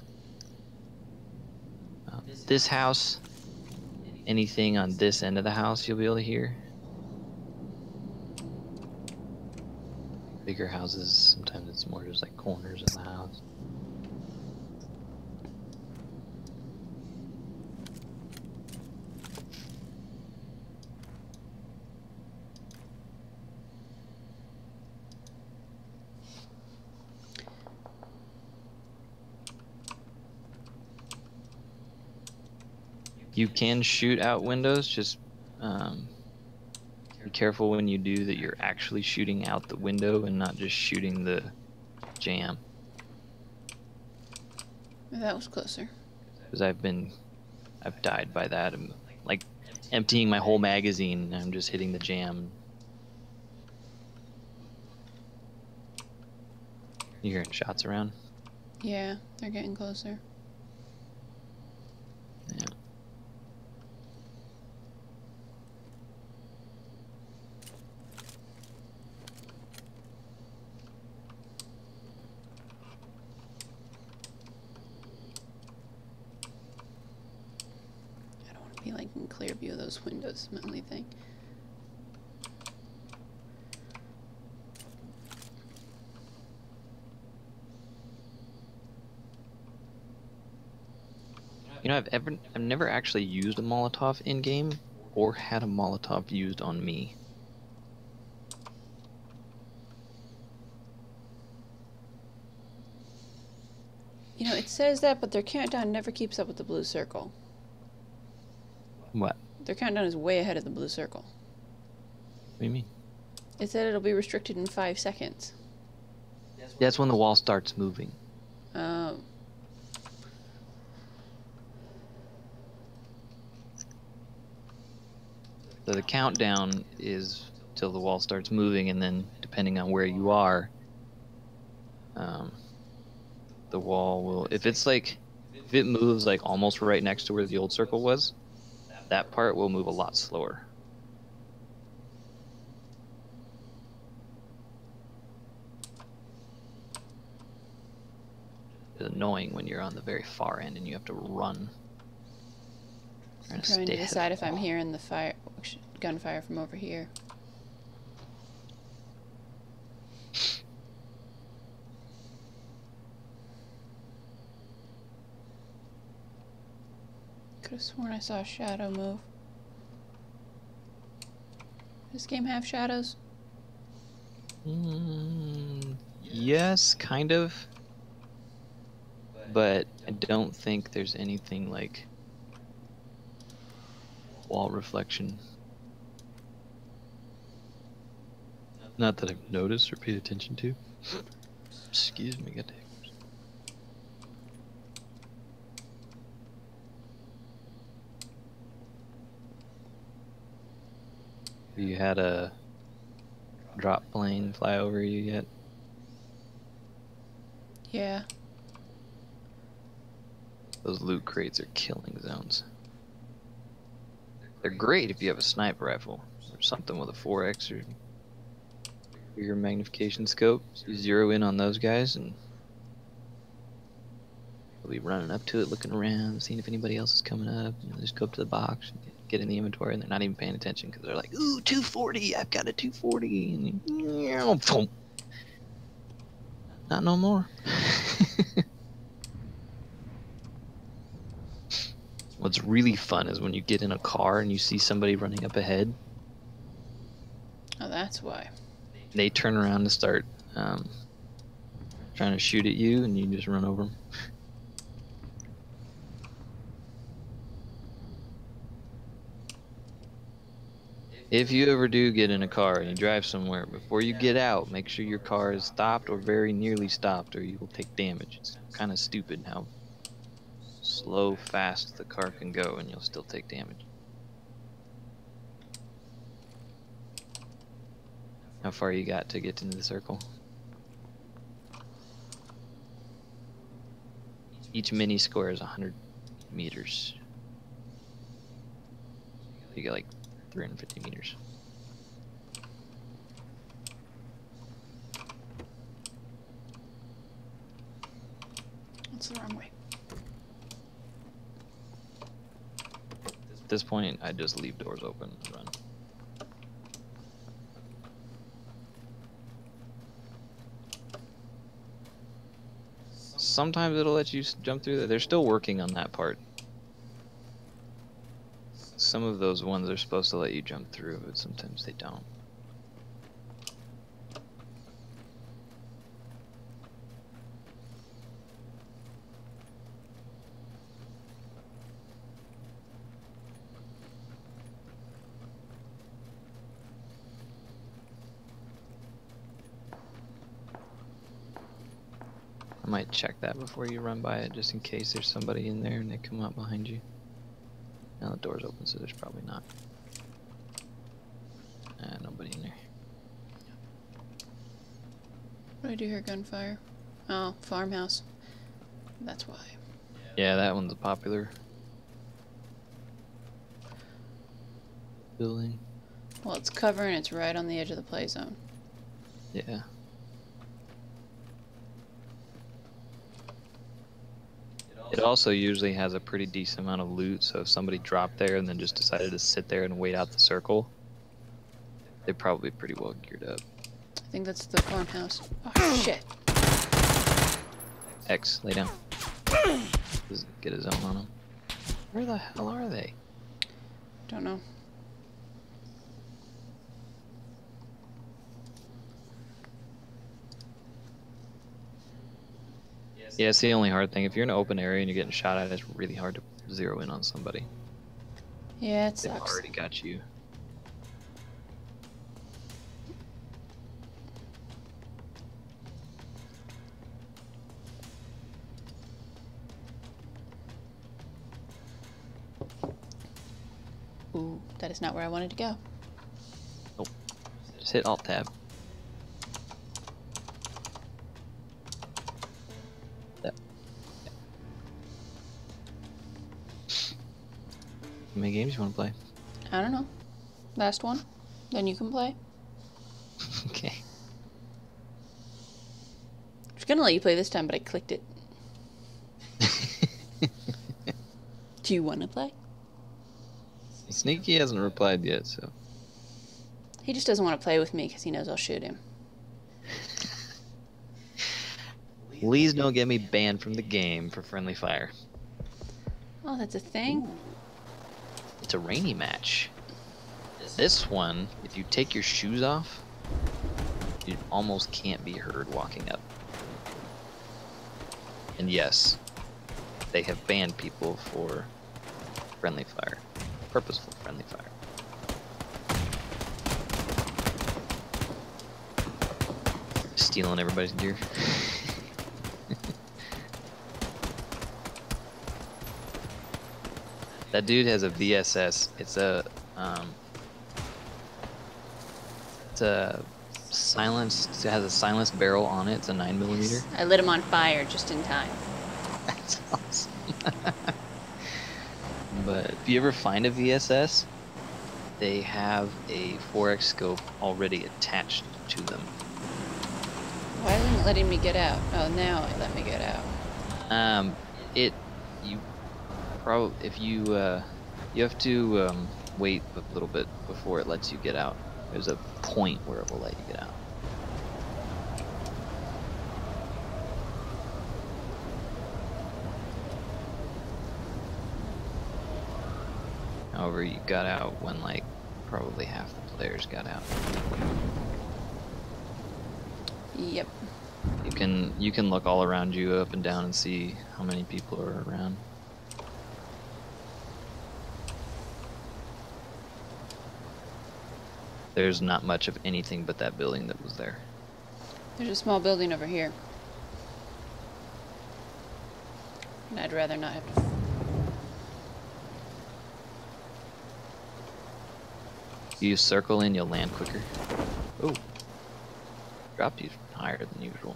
This house, anything on this end of the house, you'll be able to hear. Bigger houses, sometimes it's more just like corners of the house. You can shoot out windows, just be careful when you do that you're actually shooting out the window and not just shooting the jam. That was closer. Because I've died by that. I'm like emptying my whole magazine and I'm just hitting the jam. You hearing shots around? Yeah, they're getting closer. Yeah. I don't want to be like in clear view of those windows, my only thing. You know, I've never actually used a Molotov in game or had a Molotov used on me. You know, it says that, but their countdown never keeps up with the blue circle. What? Their countdown is way ahead of the blue circle. What do you mean? It said it'll be restricted in 5 seconds. That's when the wall starts moving. Oh. So the countdown is till the wall starts moving, and then depending on where you are, the wall will, if it moves like almost right next to where the old circle was, that part will move a lot slower. annoying when you're on the very far end and you have to run. I'm trying to decide if I'm hearing the gunfire from over here. Could have sworn I saw a shadow move. Does this game have shadows? Yes, kind of. But I don't think there's anything like wall reflection. Not that I've noticed or paid attention to. Excuse me, get Have you had a drop plane fly over you yet? Yeah. Those loot crates are killing zones. They're great if you have a sniper rifle or something with a 4x or bigger magnification scope. So you zero in on those guys and you'll be running up to it, looking around, seeing if anybody else is coming up. You know, just go up to the box, get in the inventory, and they're not even paying attention because they're like, "Ooh, 240! I've got a 240!" And you, not no more. What's really fun is when you get in a car and you see somebody running up ahead. Oh, that's why. They turn around and start trying to shoot at you, and you just run over them. If you ever do get in a car and you drive somewhere, before you get out, make sure your car is stopped or very nearly stopped, or you will take damage. It's kind of stupid how slow, fast the car can go, and you'll still take damage. How far you got to get into the circle? Each mini square is 100 meters. You got like 350 meters. That's the wrong way. At this point, I just leave doors open and run. Sometimes it'll let you jump through there. They're still working on that part. Some of those ones are supposed to let you jump through, but sometimes they don't. I might check that before you run by it, just in case there's somebody in there and they come up behind you. Now the door's open, so there's probably not. Nobody in there. What do I do here? Gunfire? Oh, farmhouse. That's why. Yeah, that one's a popular building. Well, it's cover and it's right on the edge of the play zone. Yeah. It also usually has a pretty decent amount of loot, so if somebody dropped there and then just decided to sit there and wait out the circle, they're probably pretty well geared up. I think that's the farmhouse. Oh, shit. X, lay down. Just get a zone on them. Where the hell are they? Don't know. Yeah, it's the only hard thing. If you're in an open area and you're getting shot at, it's really hard to zero in on somebody. Yeah, it They've sucks. already got you. Ooh, that is not where I wanted to go. Nope. Just hit Alt-Tab. How many games you want to play? I don't know. Last one? Then you can play. Okay. I was gonna let you play this time, but I clicked it. Do you want to play? Sneaky hasn't replied yet, so. He just doesn't want to play with me because he knows I'll shoot him. Please don't get me banned from the game for friendly fire. Oh, that's a thing? Ooh. It's a rainy match. This one, if you take your shoes off, you almost can't be heard walking up. And yes, they have banned people for friendly fire. Purposeful friendly fire. Stealing everybody's gear. That dude has a VSS. It's a silenced. It has a silenced barrel on it. It's a 9mm. I lit him on fire just in time. That's awesome. But if you ever find a VSS, they have a 4x scope already attached to them. Why isn't it letting me get out? Oh, now it let me get out. You have to wait a little bit before it lets you get out. There's a point where it will let you get out. However, you got out when like probably half the players got out. Yep. You can look all around you up and down and see how many people are around. There's not much of anything but that building that was there. There's a small building over here. And I'd rather not have to... You circle in, you'll land quicker. Oh. Dropped you higher than usual.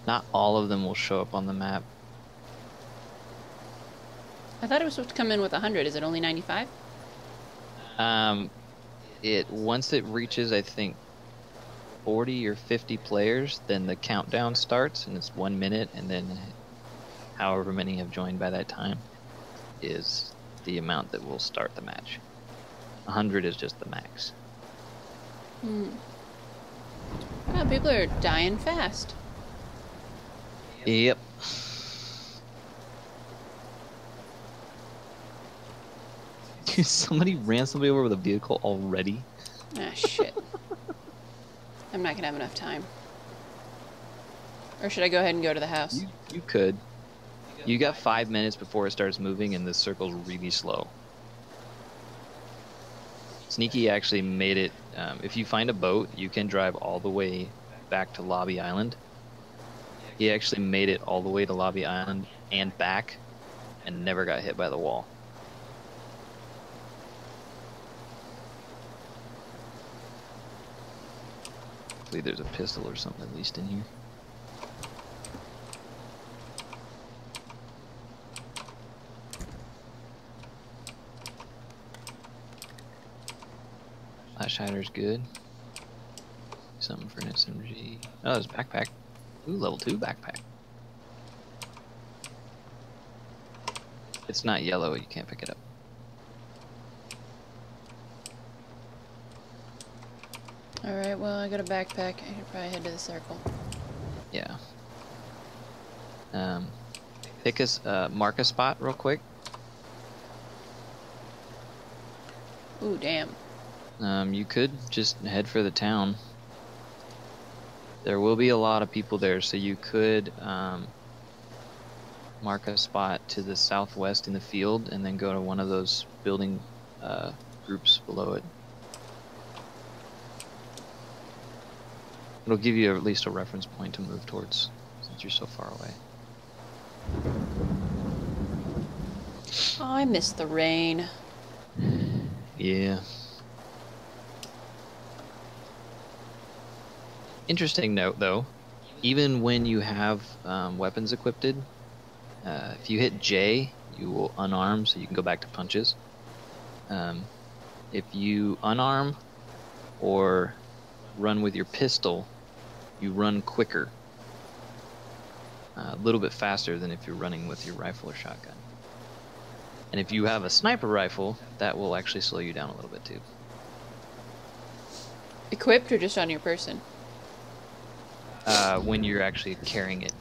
Not all of them will show up on the map. I thought it was supposed to come in with 100. Is it only 95? Once it reaches, I think, 40 or 50 players, then the countdown starts, and it's 1 minute, and then however many have joined by that time is the amount that will start the match. 100 is just the max. Wow, people are dying fast. Yep. Dude, somebody ran somebody over with a vehicle already? Ah, shit. I'm not gonna have enough time. Or should I go ahead and go to the house? You could. You got 5 minutes before it starts moving, and this circle's really slow. Sneaky actually made it. If you find a boat, you can drive all the way back to Lobby Island. He actually made it all the way to Lobby Island and back, and never got hit by the wall. Hopefully there's a pistol or something at least in here. Flash hider's good. Something for an SMG. Oh, there's a backpack. Ooh, level 2 backpack. It's not yellow, you can't pick it up. Alright, well, I got a backpack. I should probably head to the circle. Yeah. Mark a spot real quick. Ooh, damn. You could just head for the town. There will be a lot of people there, so you could mark a spot to the southwest in the field and then go to one of those building groups below it. It'll give you at least a reference point to move towards since you're so far away. Oh, I miss the rain. Yeah. Interesting note, though. Even when you have weapons equipped, if you hit J, you will unarm, so you can go back to punches. If you unarm or run with your pistol, you run quicker. A little bit faster than if you're running with your rifle or shotgun. And if you have a sniper rifle, that will actually slow you down a little bit too. Equipped or just on your person? When you're actually carrying it.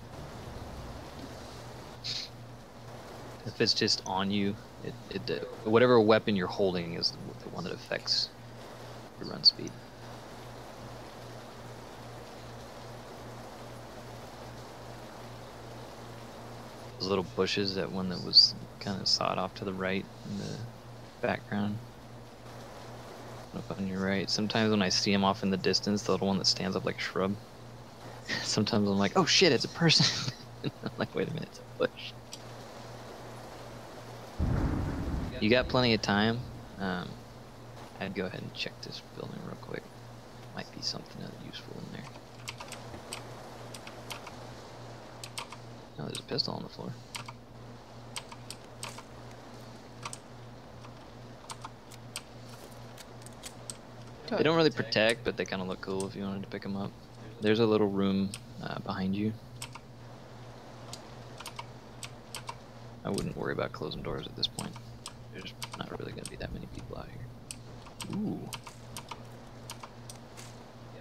If it's just on you, whatever weapon you're holding is the one that affects your run speed. Those little bushes, that one that was kind of sawed off to the right in the background. Up on your right. Sometimes when I see him off in the distance, the little one that stands up like a shrub, sometimes I'm like, oh shit, it's a person. I'm like, wait a minute, it's a bush. You got plenty of time. I'd go ahead and check this building real quick. Might be something useful in there. Oh, there's a pistol on the floor. They don't really protect, but they kind of look cool if you wanted to pick them up. There's a little room behind you. I wouldn't worry about closing doors at this point. There's not really going to be that many people out here. Ooh.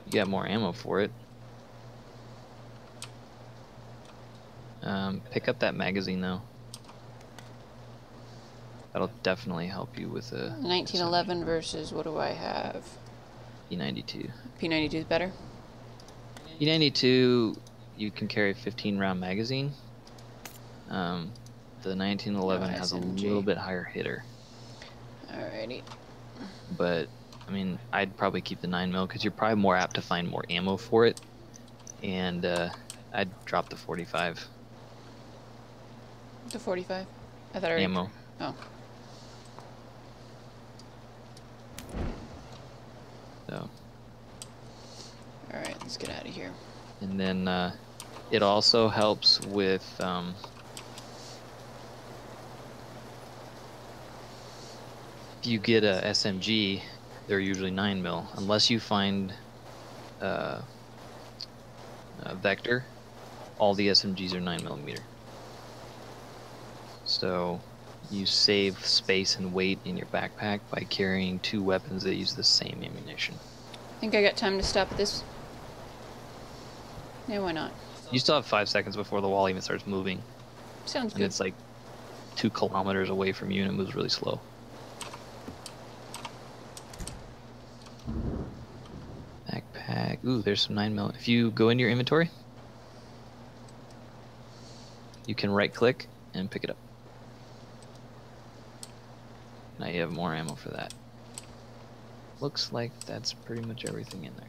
You got more ammo for it. Pick up that magazine though. That'll definitely help you with a 1911 versus what do I have? P92. P92 is better? P92, you can carry a 15-round magazine. The 1911 has a little bit higher hitter. Alrighty. But, I mean, I'd probably keep the 9mm because you're probably more apt to find more ammo for it. And I'd drop the 45. The 45? I thought I already... Ammo. Oh. So. Alright, let's get out of here. And then it also helps with if you get a SMG, they're usually 9mm, unless you find a Vector. All the SMGs are 9mm. So you save space and weight in your backpack by carrying two weapons that use the same ammunition. Think I got time to stop at this? Yeah, why not? You still have 5 seconds before the wall even starts moving. Sounds And good. it's like 2 kilometers away from you and it moves really slow. Backpack. Ooh, there's some 9mm. If you go into your inventory, you can right click and pick it up. Now you have more ammo for that. Looks like that's pretty much everything in there.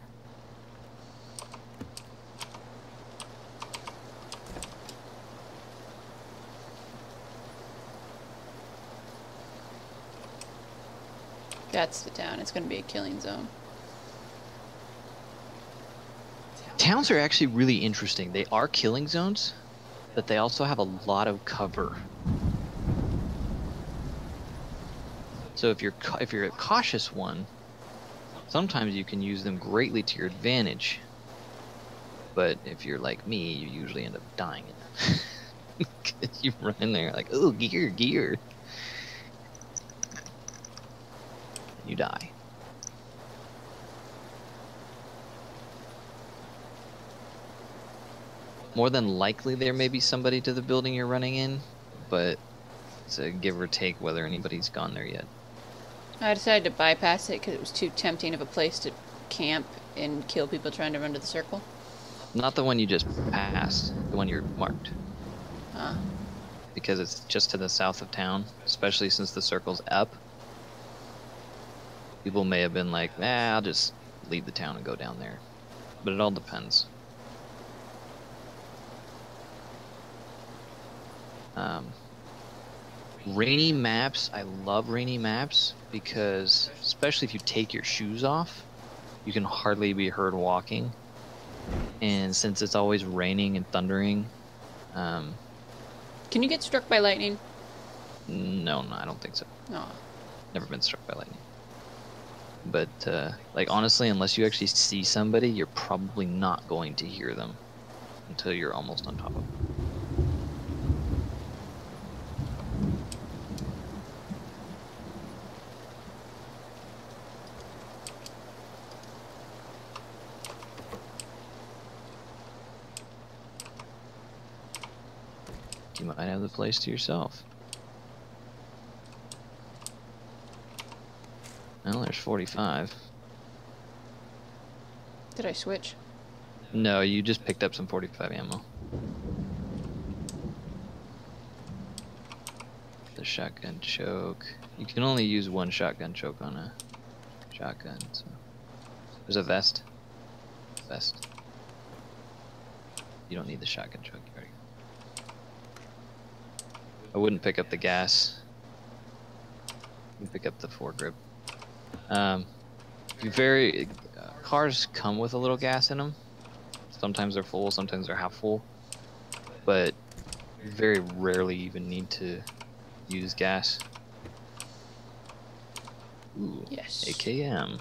That's the town. It's going to be a killing zone. Towns are actually really interesting. They are killing zones, but they also have a lot of cover. So if you're a cautious one, sometimes you can use them greatly to your advantage. But if you're like me, you usually end up dying in it. Because you run in there like, oh, gear. You die. More than likely there may be somebody to the building you're running in, but it's a give or take whether anybody's gone there yet. I decided to bypass it because it was too tempting of a place to camp and kill people trying to run to the circle. Not the one you just passed, the one you're marked. Ah. Because it's just to the south of town, especially since the circle's up. People may have been like, I'll just leave the town and go down there. But it all depends. Rainy maps, I love rainy maps because, especially if you take your shoes off, you can hardly be heard walking. And since it's always raining and thundering, Can you get struck by lightning? no, I don't think so. No. Never been struck by lightning. But like honestly, unless you actually see somebody, you're probably not going to hear them until you're almost on top of them. You might have the place to yourself. Well, there's 45. Did I switch? No, you just picked up some 45 ammo. The shotgun choke. You can only use one shotgun choke on a shotgun. So there's a vest. Vest. You don't need the shotgun choke. You already. I wouldn't pick up the gas. You can pick up the foregrip. Cars come with a little gas in them. Sometimes they're full, sometimes they're half full, but you very rarely even need to use gas. Ooh, yes. AKM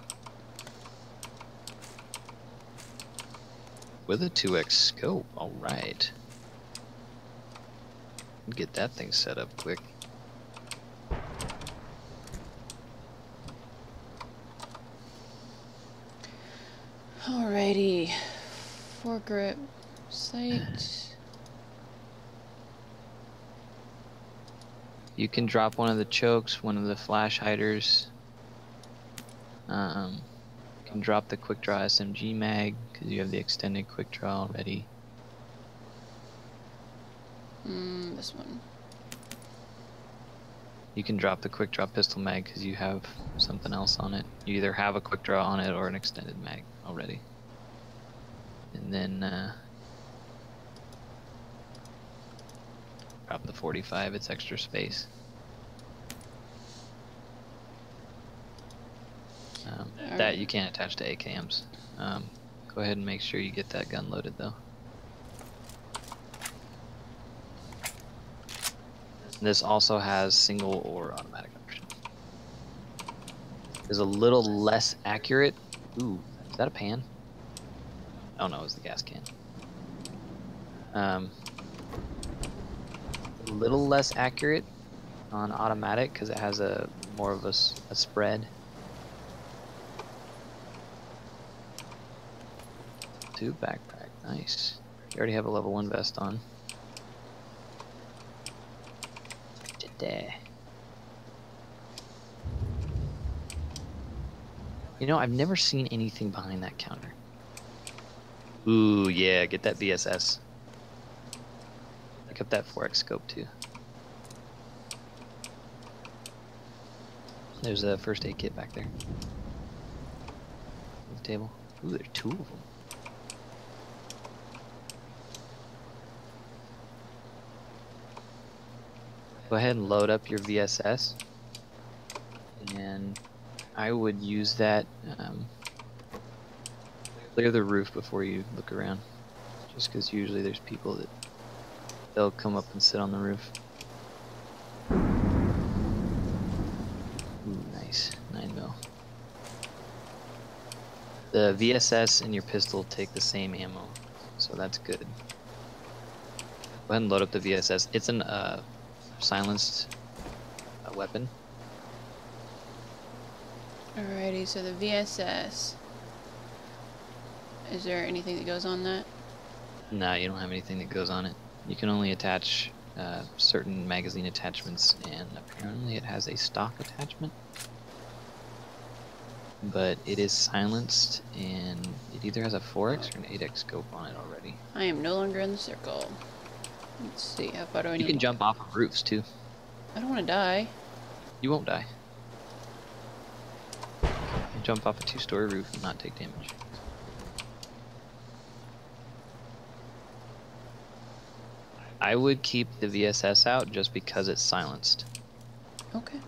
with a 2x scope. All right, get that thing set up quick. Alrighty. Foregrip. Sight. You can drop one of the chokes, one of the flash hiders. You can drop the quick draw SMG mag because you have the extended quick draw already. This one. You can drop the quick draw pistol mag because you have something else on it. You either have a quick draw on it or an extended mag already. And then drop the 45, it's extra space. That you can't attach to AKMs. Go ahead and make sure you get that gun loaded though. This also has single or automatic option. Is a little less accurate. Ooh, is that a pan? Oh no, it's the gas can. A little less accurate on automatic because it has a more of a spread. 2 backpack, nice. You already have a level 1 vest on. You know, I've never seen anything behind that counter. Ooh, yeah, get that VSS. Pick up that 4x scope too. There's a first aid kit back there. On the table. Ooh, there's 2 of them. Go ahead and load up your VSS. And I would use that. Clear the roof before you look around. Just because usually there's people that they'll come up and sit on the roof. Ooh, nice. 9mm. The VSS and your pistol take the same ammo, so that's good. Go ahead and load up the VSS. It's an silenced weapon. Alrighty, so the VSS. Is there anything that goes on that? No, you don't have anything that goes on it. You can only attach certain magazine attachments, and apparently it has a stock attachment. But it is silenced, and it either has a 4x or an 8x scope on it already. I am no longer in the circle. Let's see, how far do I need? You can jump off of roofs too. I don't want to die. You won't die. You can jump off a 2-story roof and not take damage. I would keep the VSS out just because it's silenced. Okay.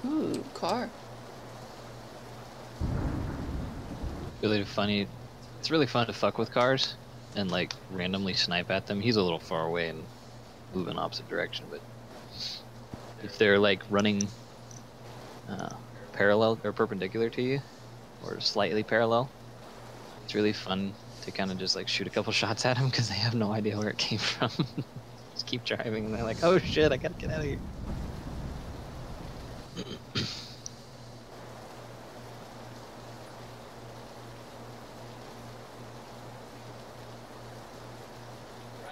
Ooh, car. Really funny. It's really fun to fuck with cars and like randomly snipe at them. He's a little far away and moving opposite direction, but if they're like running parallel or perpendicular to you or slightly parallel, it's really fun to kind of just like shoot a couple shots at them because they have no idea where it came from. Just keep driving and they're like, oh shit, I gotta get out of here.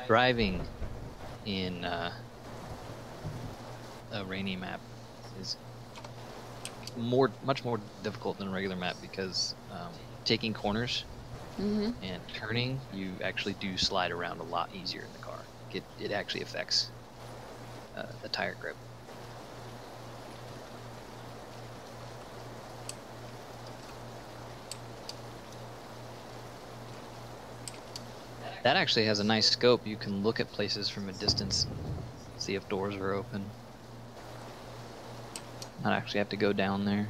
Driving in a rainy map is much more difficult than a regular map because taking corners and turning, you actually do slide around a lot easier in the car. It actually affects the tire grip. That actually has a nice scope. You can look at places from a distance, see if doors are open. Not actually have to go down there.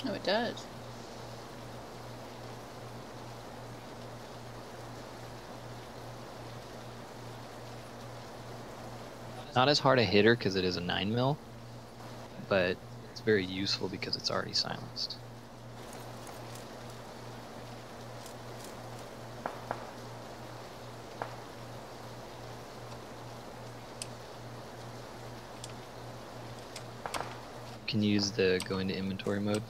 Oh, it does. Not as hard a hitter because it is a 9mm, but it's very useful because it's already silenced. You can use the go into inventory mode.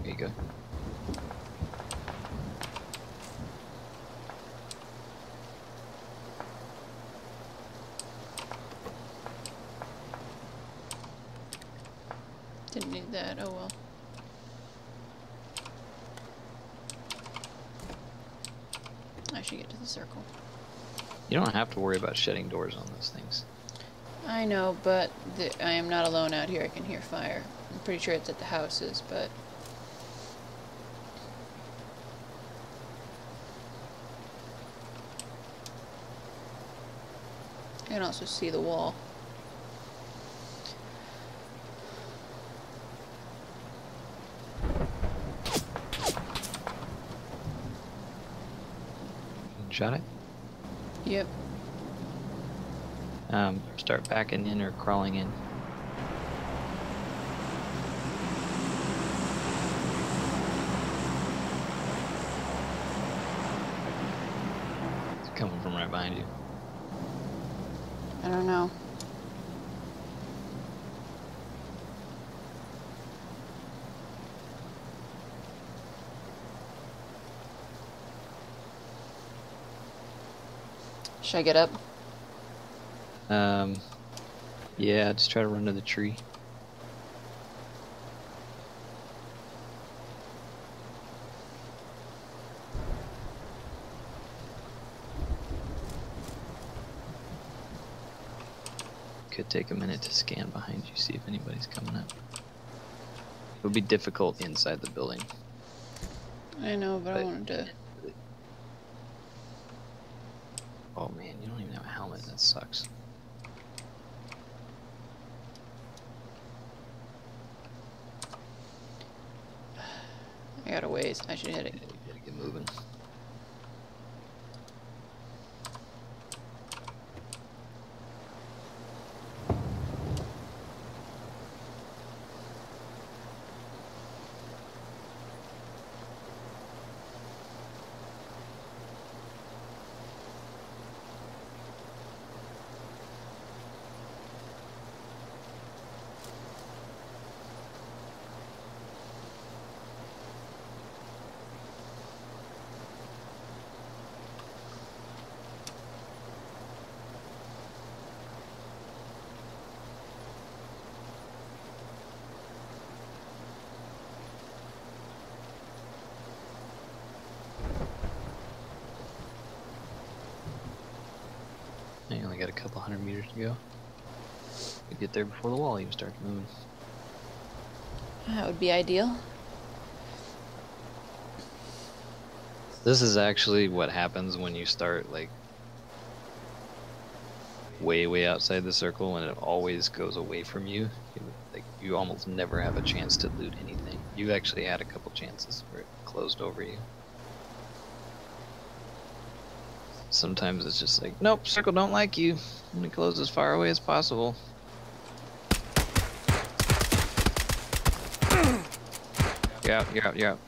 There you go. Didn't need that, oh well. I should get to the circle. You don't have to worry about shutting doors on those things. I know, but I am not alone out here. I can hear fire. I'm pretty sure it's at the houses, but... I can also see the wall. Shot it? Yep. Start backing in or crawling in. It's coming from right behind you. I don't know. Should I get up? Yeah, just try to run to the tree. Could take a minute to scan behind you, see if anybody's coming up. It would be difficult inside the building. I know, but I wanted to... Oh man, you don't even have a helmet, that sucks. I got a ways. I should hit it. Yeah, you gotta get moving. You only got a couple 100 meters to go. You get there before the wall even starts moving. That would be ideal. This is actually what happens when you start like way outside the circle, and it always goes away from you. Like you almost never have a chance to loot anything. You've actually had a couple chances where it closed over you. Sometimes it's just like, nope, circle don't like you. I'm gonna close as far away as possible. You're out, you're out, you're out.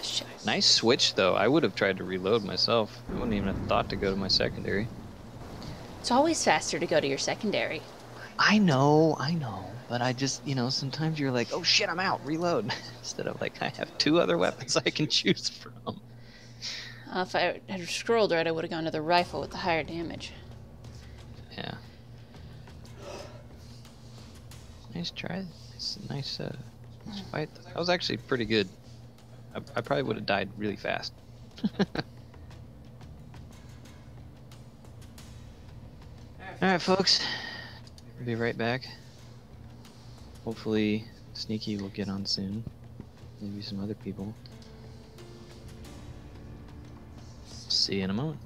Shit. Nice switch though. I would have tried to reload myself. I wouldn't even have thought to go to my secondary. It's always faster to go to your secondary. I know, but I just, you know, sometimes you're like, oh shit, I'm out, reload. Instead of like, I have 2 other weapons I can choose from. If I had scrolled right, I would have gone to the rifle with the higher damage. Yeah. Nice try. Nice fight. That was actually pretty good. I probably would have died really fast. Alright, folks. We'll be right back. Hopefully, Sneaky will get on soon. Maybe some other people. See you in a moment.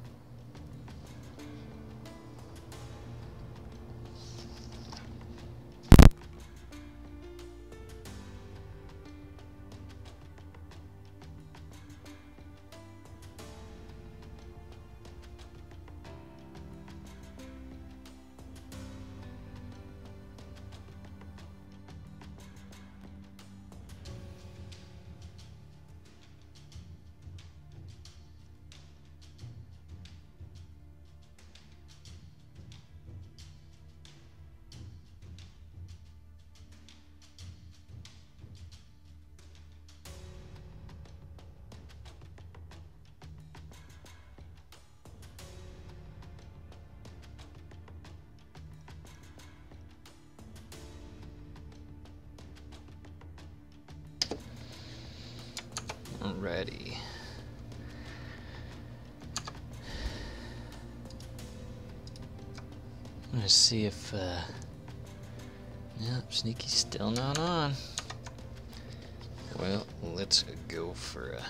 Alrighty. I'm gonna see if, yep, Sneaky's still not on. Well, let's go for a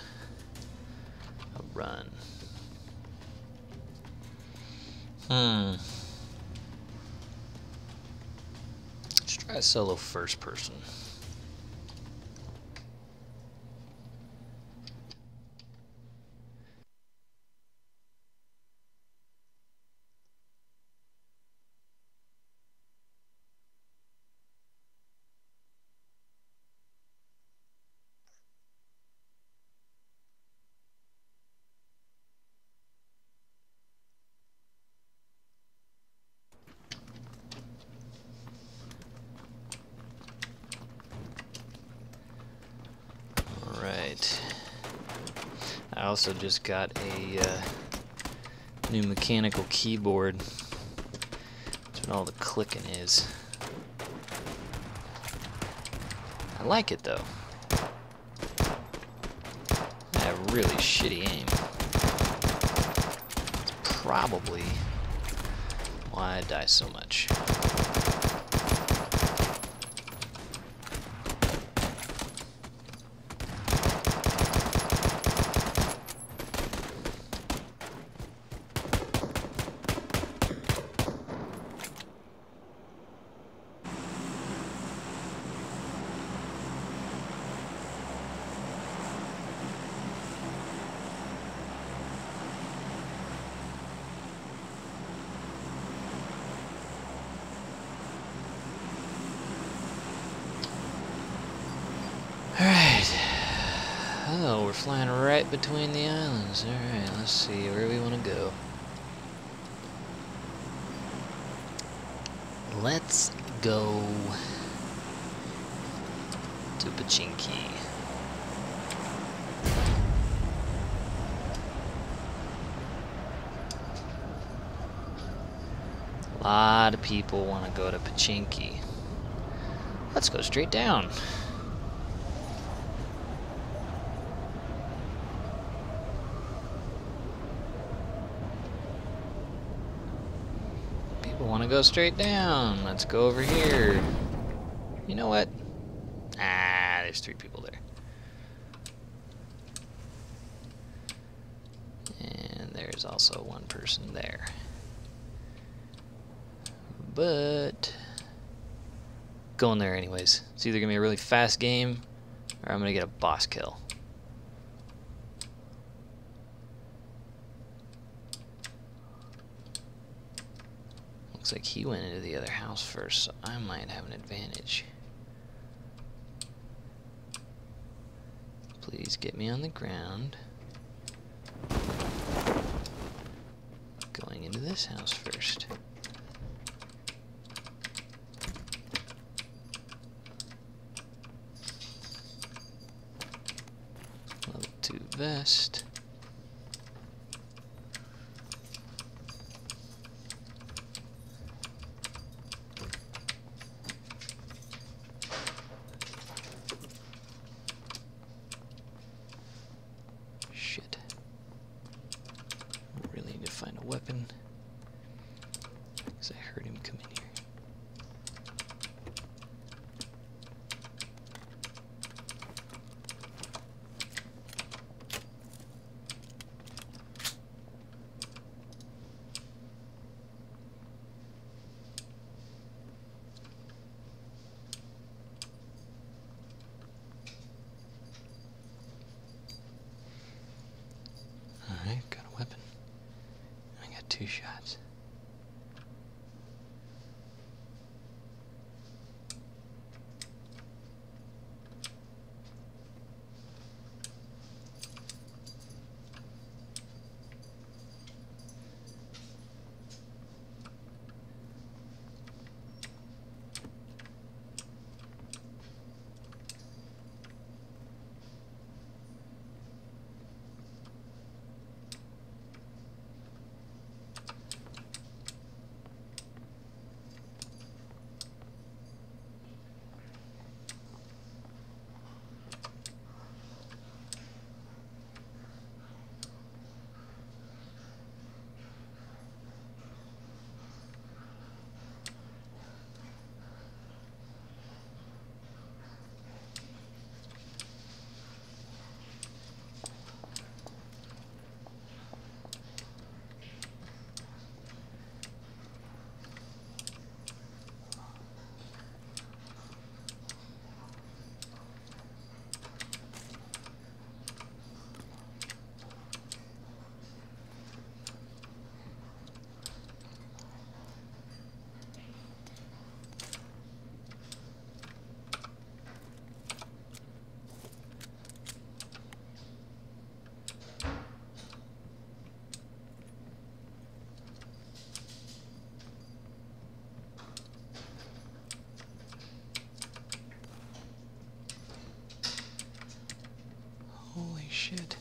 run. Let's try solo first person. I also just got a new mechanical keyboard. That's what all the clicking is. I like it though. I have really shitty aim. It's probably why I die so much. Oh, we're flying right between the islands. Alright, let's see where we want to go. Let's go to Pachinki. A lot of people want to go to Pachinki. Let's go straight down. Want to go straight down. Let's go over here. You know what? Ah, there's 3 people there. there's also one person there. But going there anyways. It's either gonna be a really fast game or I'm gonna get a boss kill. Looks like he went into the other house first, so I might have an advantage. Please get me on the ground. Going into this house first. Level 2 vest. Shit. I really need to find a weapon. Because I heard him come in here. Alright, got a weapon. I got 2 shots. Holy shit.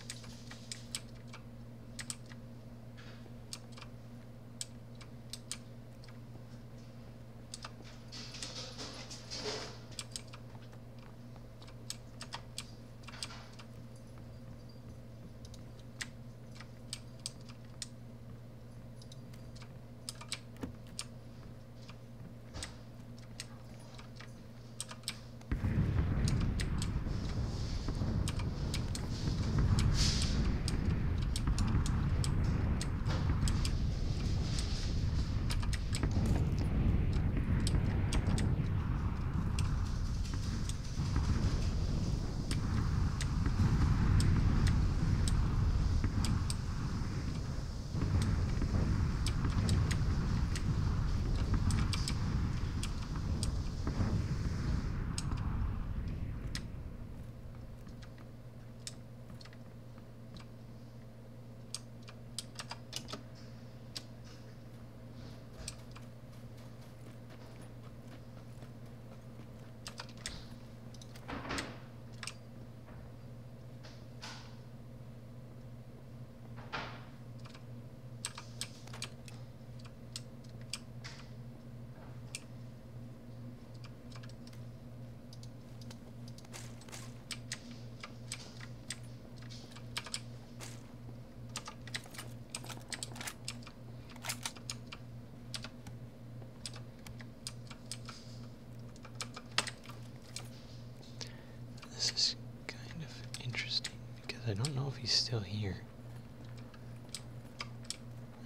This is kind of interesting because I don't know if he's still here.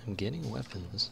I'm getting weapons.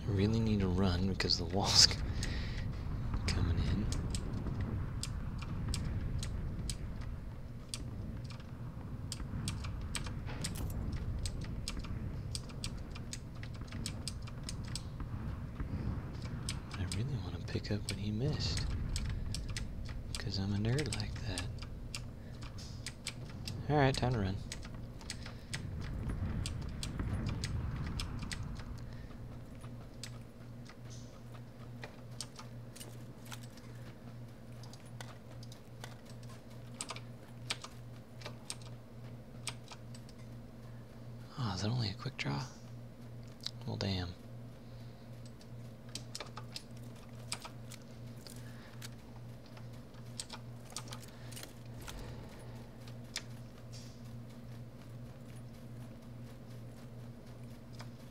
I really need to run because the wall's coming in. I really want to pick up what he missed because I'm a nerd like that. Alright, time to run. Oh, is that only a quick draw? Well, damn.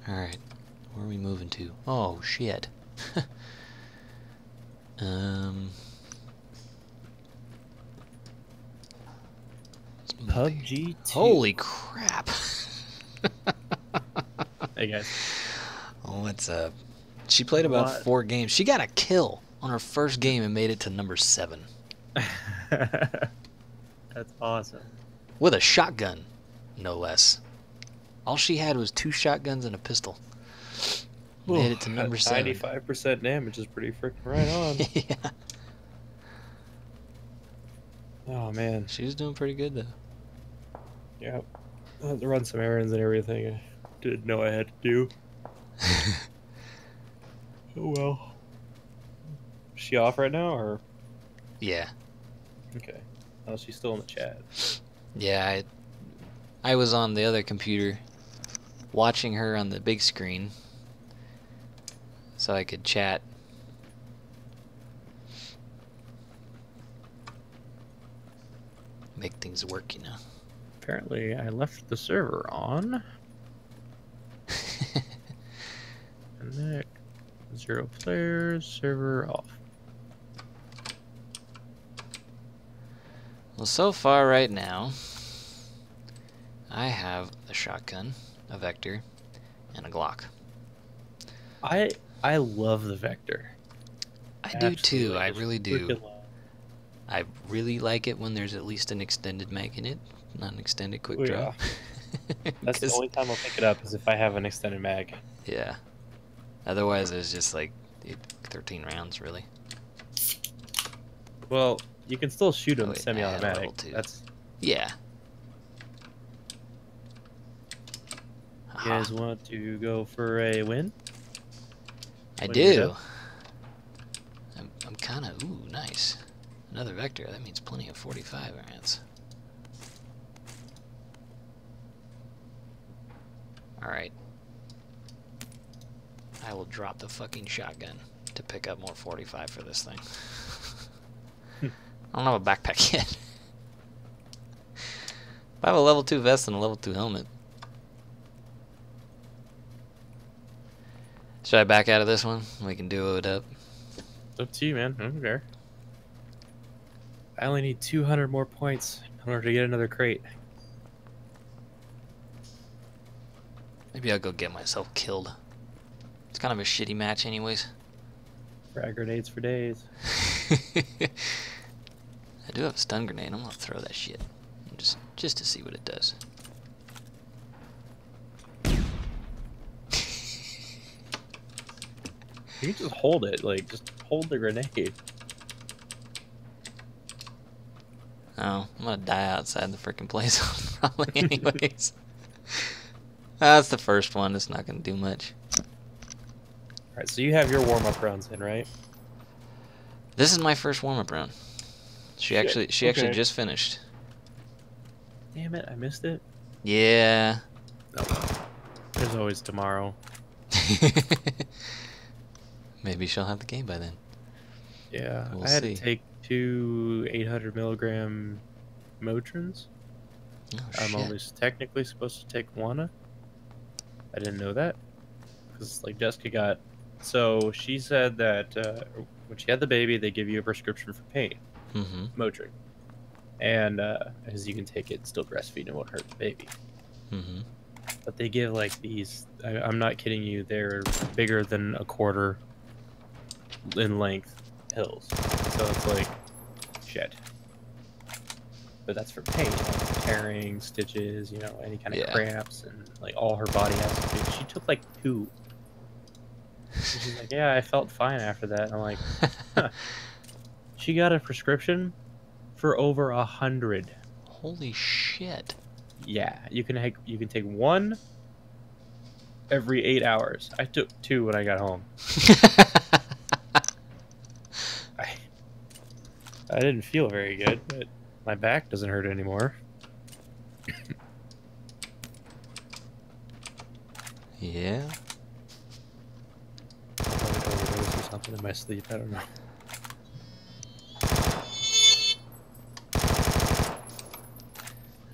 Alright, where are we moving to? Oh, shit. PUBG 2. Holy crap. Hey guys. Oh, what's up? She played about What? 4 games. She got a kill on her first game and made it to number 7. That's awesome. With a shotgun, no less. All she had was 2 shotguns and a pistol. Made it to number 7. 95% damage is pretty freaking right on. Yeah. Oh man. She was doing pretty good though. Yeah. I had to run some errands and everything I didn't know I had to do. Oh well. Is she off right now or? Yeah. Okay. Oh, she's still in the chat. Yeah, I was on the other computer watching her on the big screen so I could chat. Make things work, you know. Apparently I left the server on. Connect. 0 players, server off. Well, so far right now, I have a shotgun, a Vector, and a Glock. I love the Vector. I do too, I Just really do. freaking love I really like it when there's at least an extended mag in it, not an extended quick Oh, draw. yeah. That's the only time I'll pick it up is if I have an extended mag. Yeah. Otherwise, it's just like 13 rounds, really. Well, you can still shoot them Oh, wait, I semi-automatic. had level 2. That's. Yeah. You guys want to go for a win? I when you're do. done? I'm kind of... Ooh, nice. Another Vector. That means plenty of 45 rounds. Alright. I will drop the fucking shotgun to pick up more 45 for this thing. I don't have a backpack yet. I have a level 2 vest and a level 2 helmet. Should I back out of this one? We can duo it up. It's up to you, man. I don't care. I only need 200 more points in order to get another crate. Maybe I'll go get myself killed. It's kind of a shitty match anyways. Frag grenades for days. I do have a stun grenade. I'm gonna throw that shit, just to see what it does. You can just hold it, like just hold the grenade. Oh, I'm gonna die outside the freaking play zone probably anyways. That's the first one. It's not gonna do much. All right, so you have your warm-up rounds in, right? This is my first warm-up round. She actually just finished. Damn it, I missed it. Yeah. Oh, there's always tomorrow. Maybe she'll have the game by then. Yeah, We'll I had see. to take 2 800 milligram Motrins. Oh, I'm shit. only technically supposed to take 1. I didn't know that. Because, like, Jessica got... So, she said that when she had the baby, they give you a prescription for pain. Mm-hmm. Motrin. And, as you can take it, still breastfeed, and won't hurt the baby. Mm-hmm. But they give, like, these... I'm not kidding you. They're bigger than a quarter in length pills. So, it's like... Shit. But that's for pain, like tearing, stitches, you know, any kind of cramps, and like all her body has to do. She took like 2. And she's like, yeah, I felt fine after that. And I'm like, huh. She got a prescription for over 100. Holy shit. Yeah, you can take 1 every 8 hours. I took 2 when I got home. I didn't feel very good, but my back doesn't hurt anymore. Yeah. I overdosed or something in my sleep. I don't know.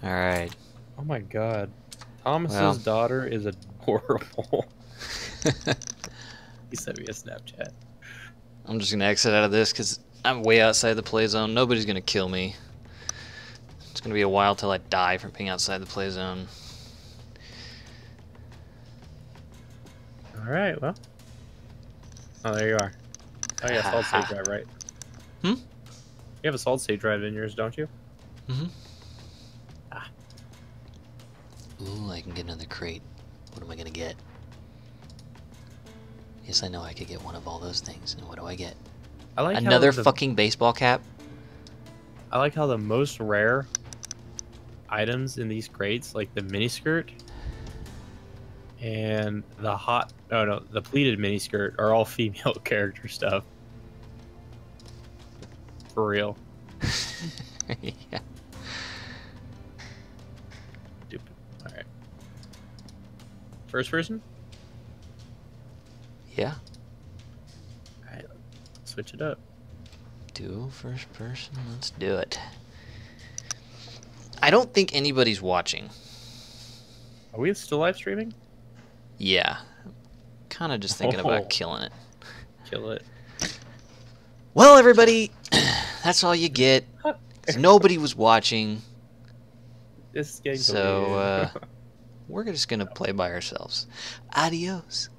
All right. Oh my god, Thomas's daughter is adorable. He sent me a Snapchat. I'm just gonna exit out of this because I'm way outside the play zone. Nobody's gonna kill me. It's gonna be a while till I die from being outside the play zone. Alright, well. Oh, there you are. Oh yeah, solid state drive, right? Hmm? You have a solid state drive in yours, don't you? Mm-hmm. Ah. Ooh, I can get another crate. What am I gonna get? Yes, I know I could get one of all those things. And what do I get? I like Another how fucking baseball cap? I like how the most rare items in these crates, like the miniskirt and the pleated miniskirt, are all female character stuff. For real. Yeah. Stupid. Alright. First person? Yeah. Alright, switch it up. Do first person. Let's do it. I don't think anybody's watching. Are we still live streaming? Yeah. Kind of just thinking about killing it. Kill it. Well, everybody, that's all you get. 'Cause nobody was watching. This is getting So, we're just going to play by ourselves. Adios.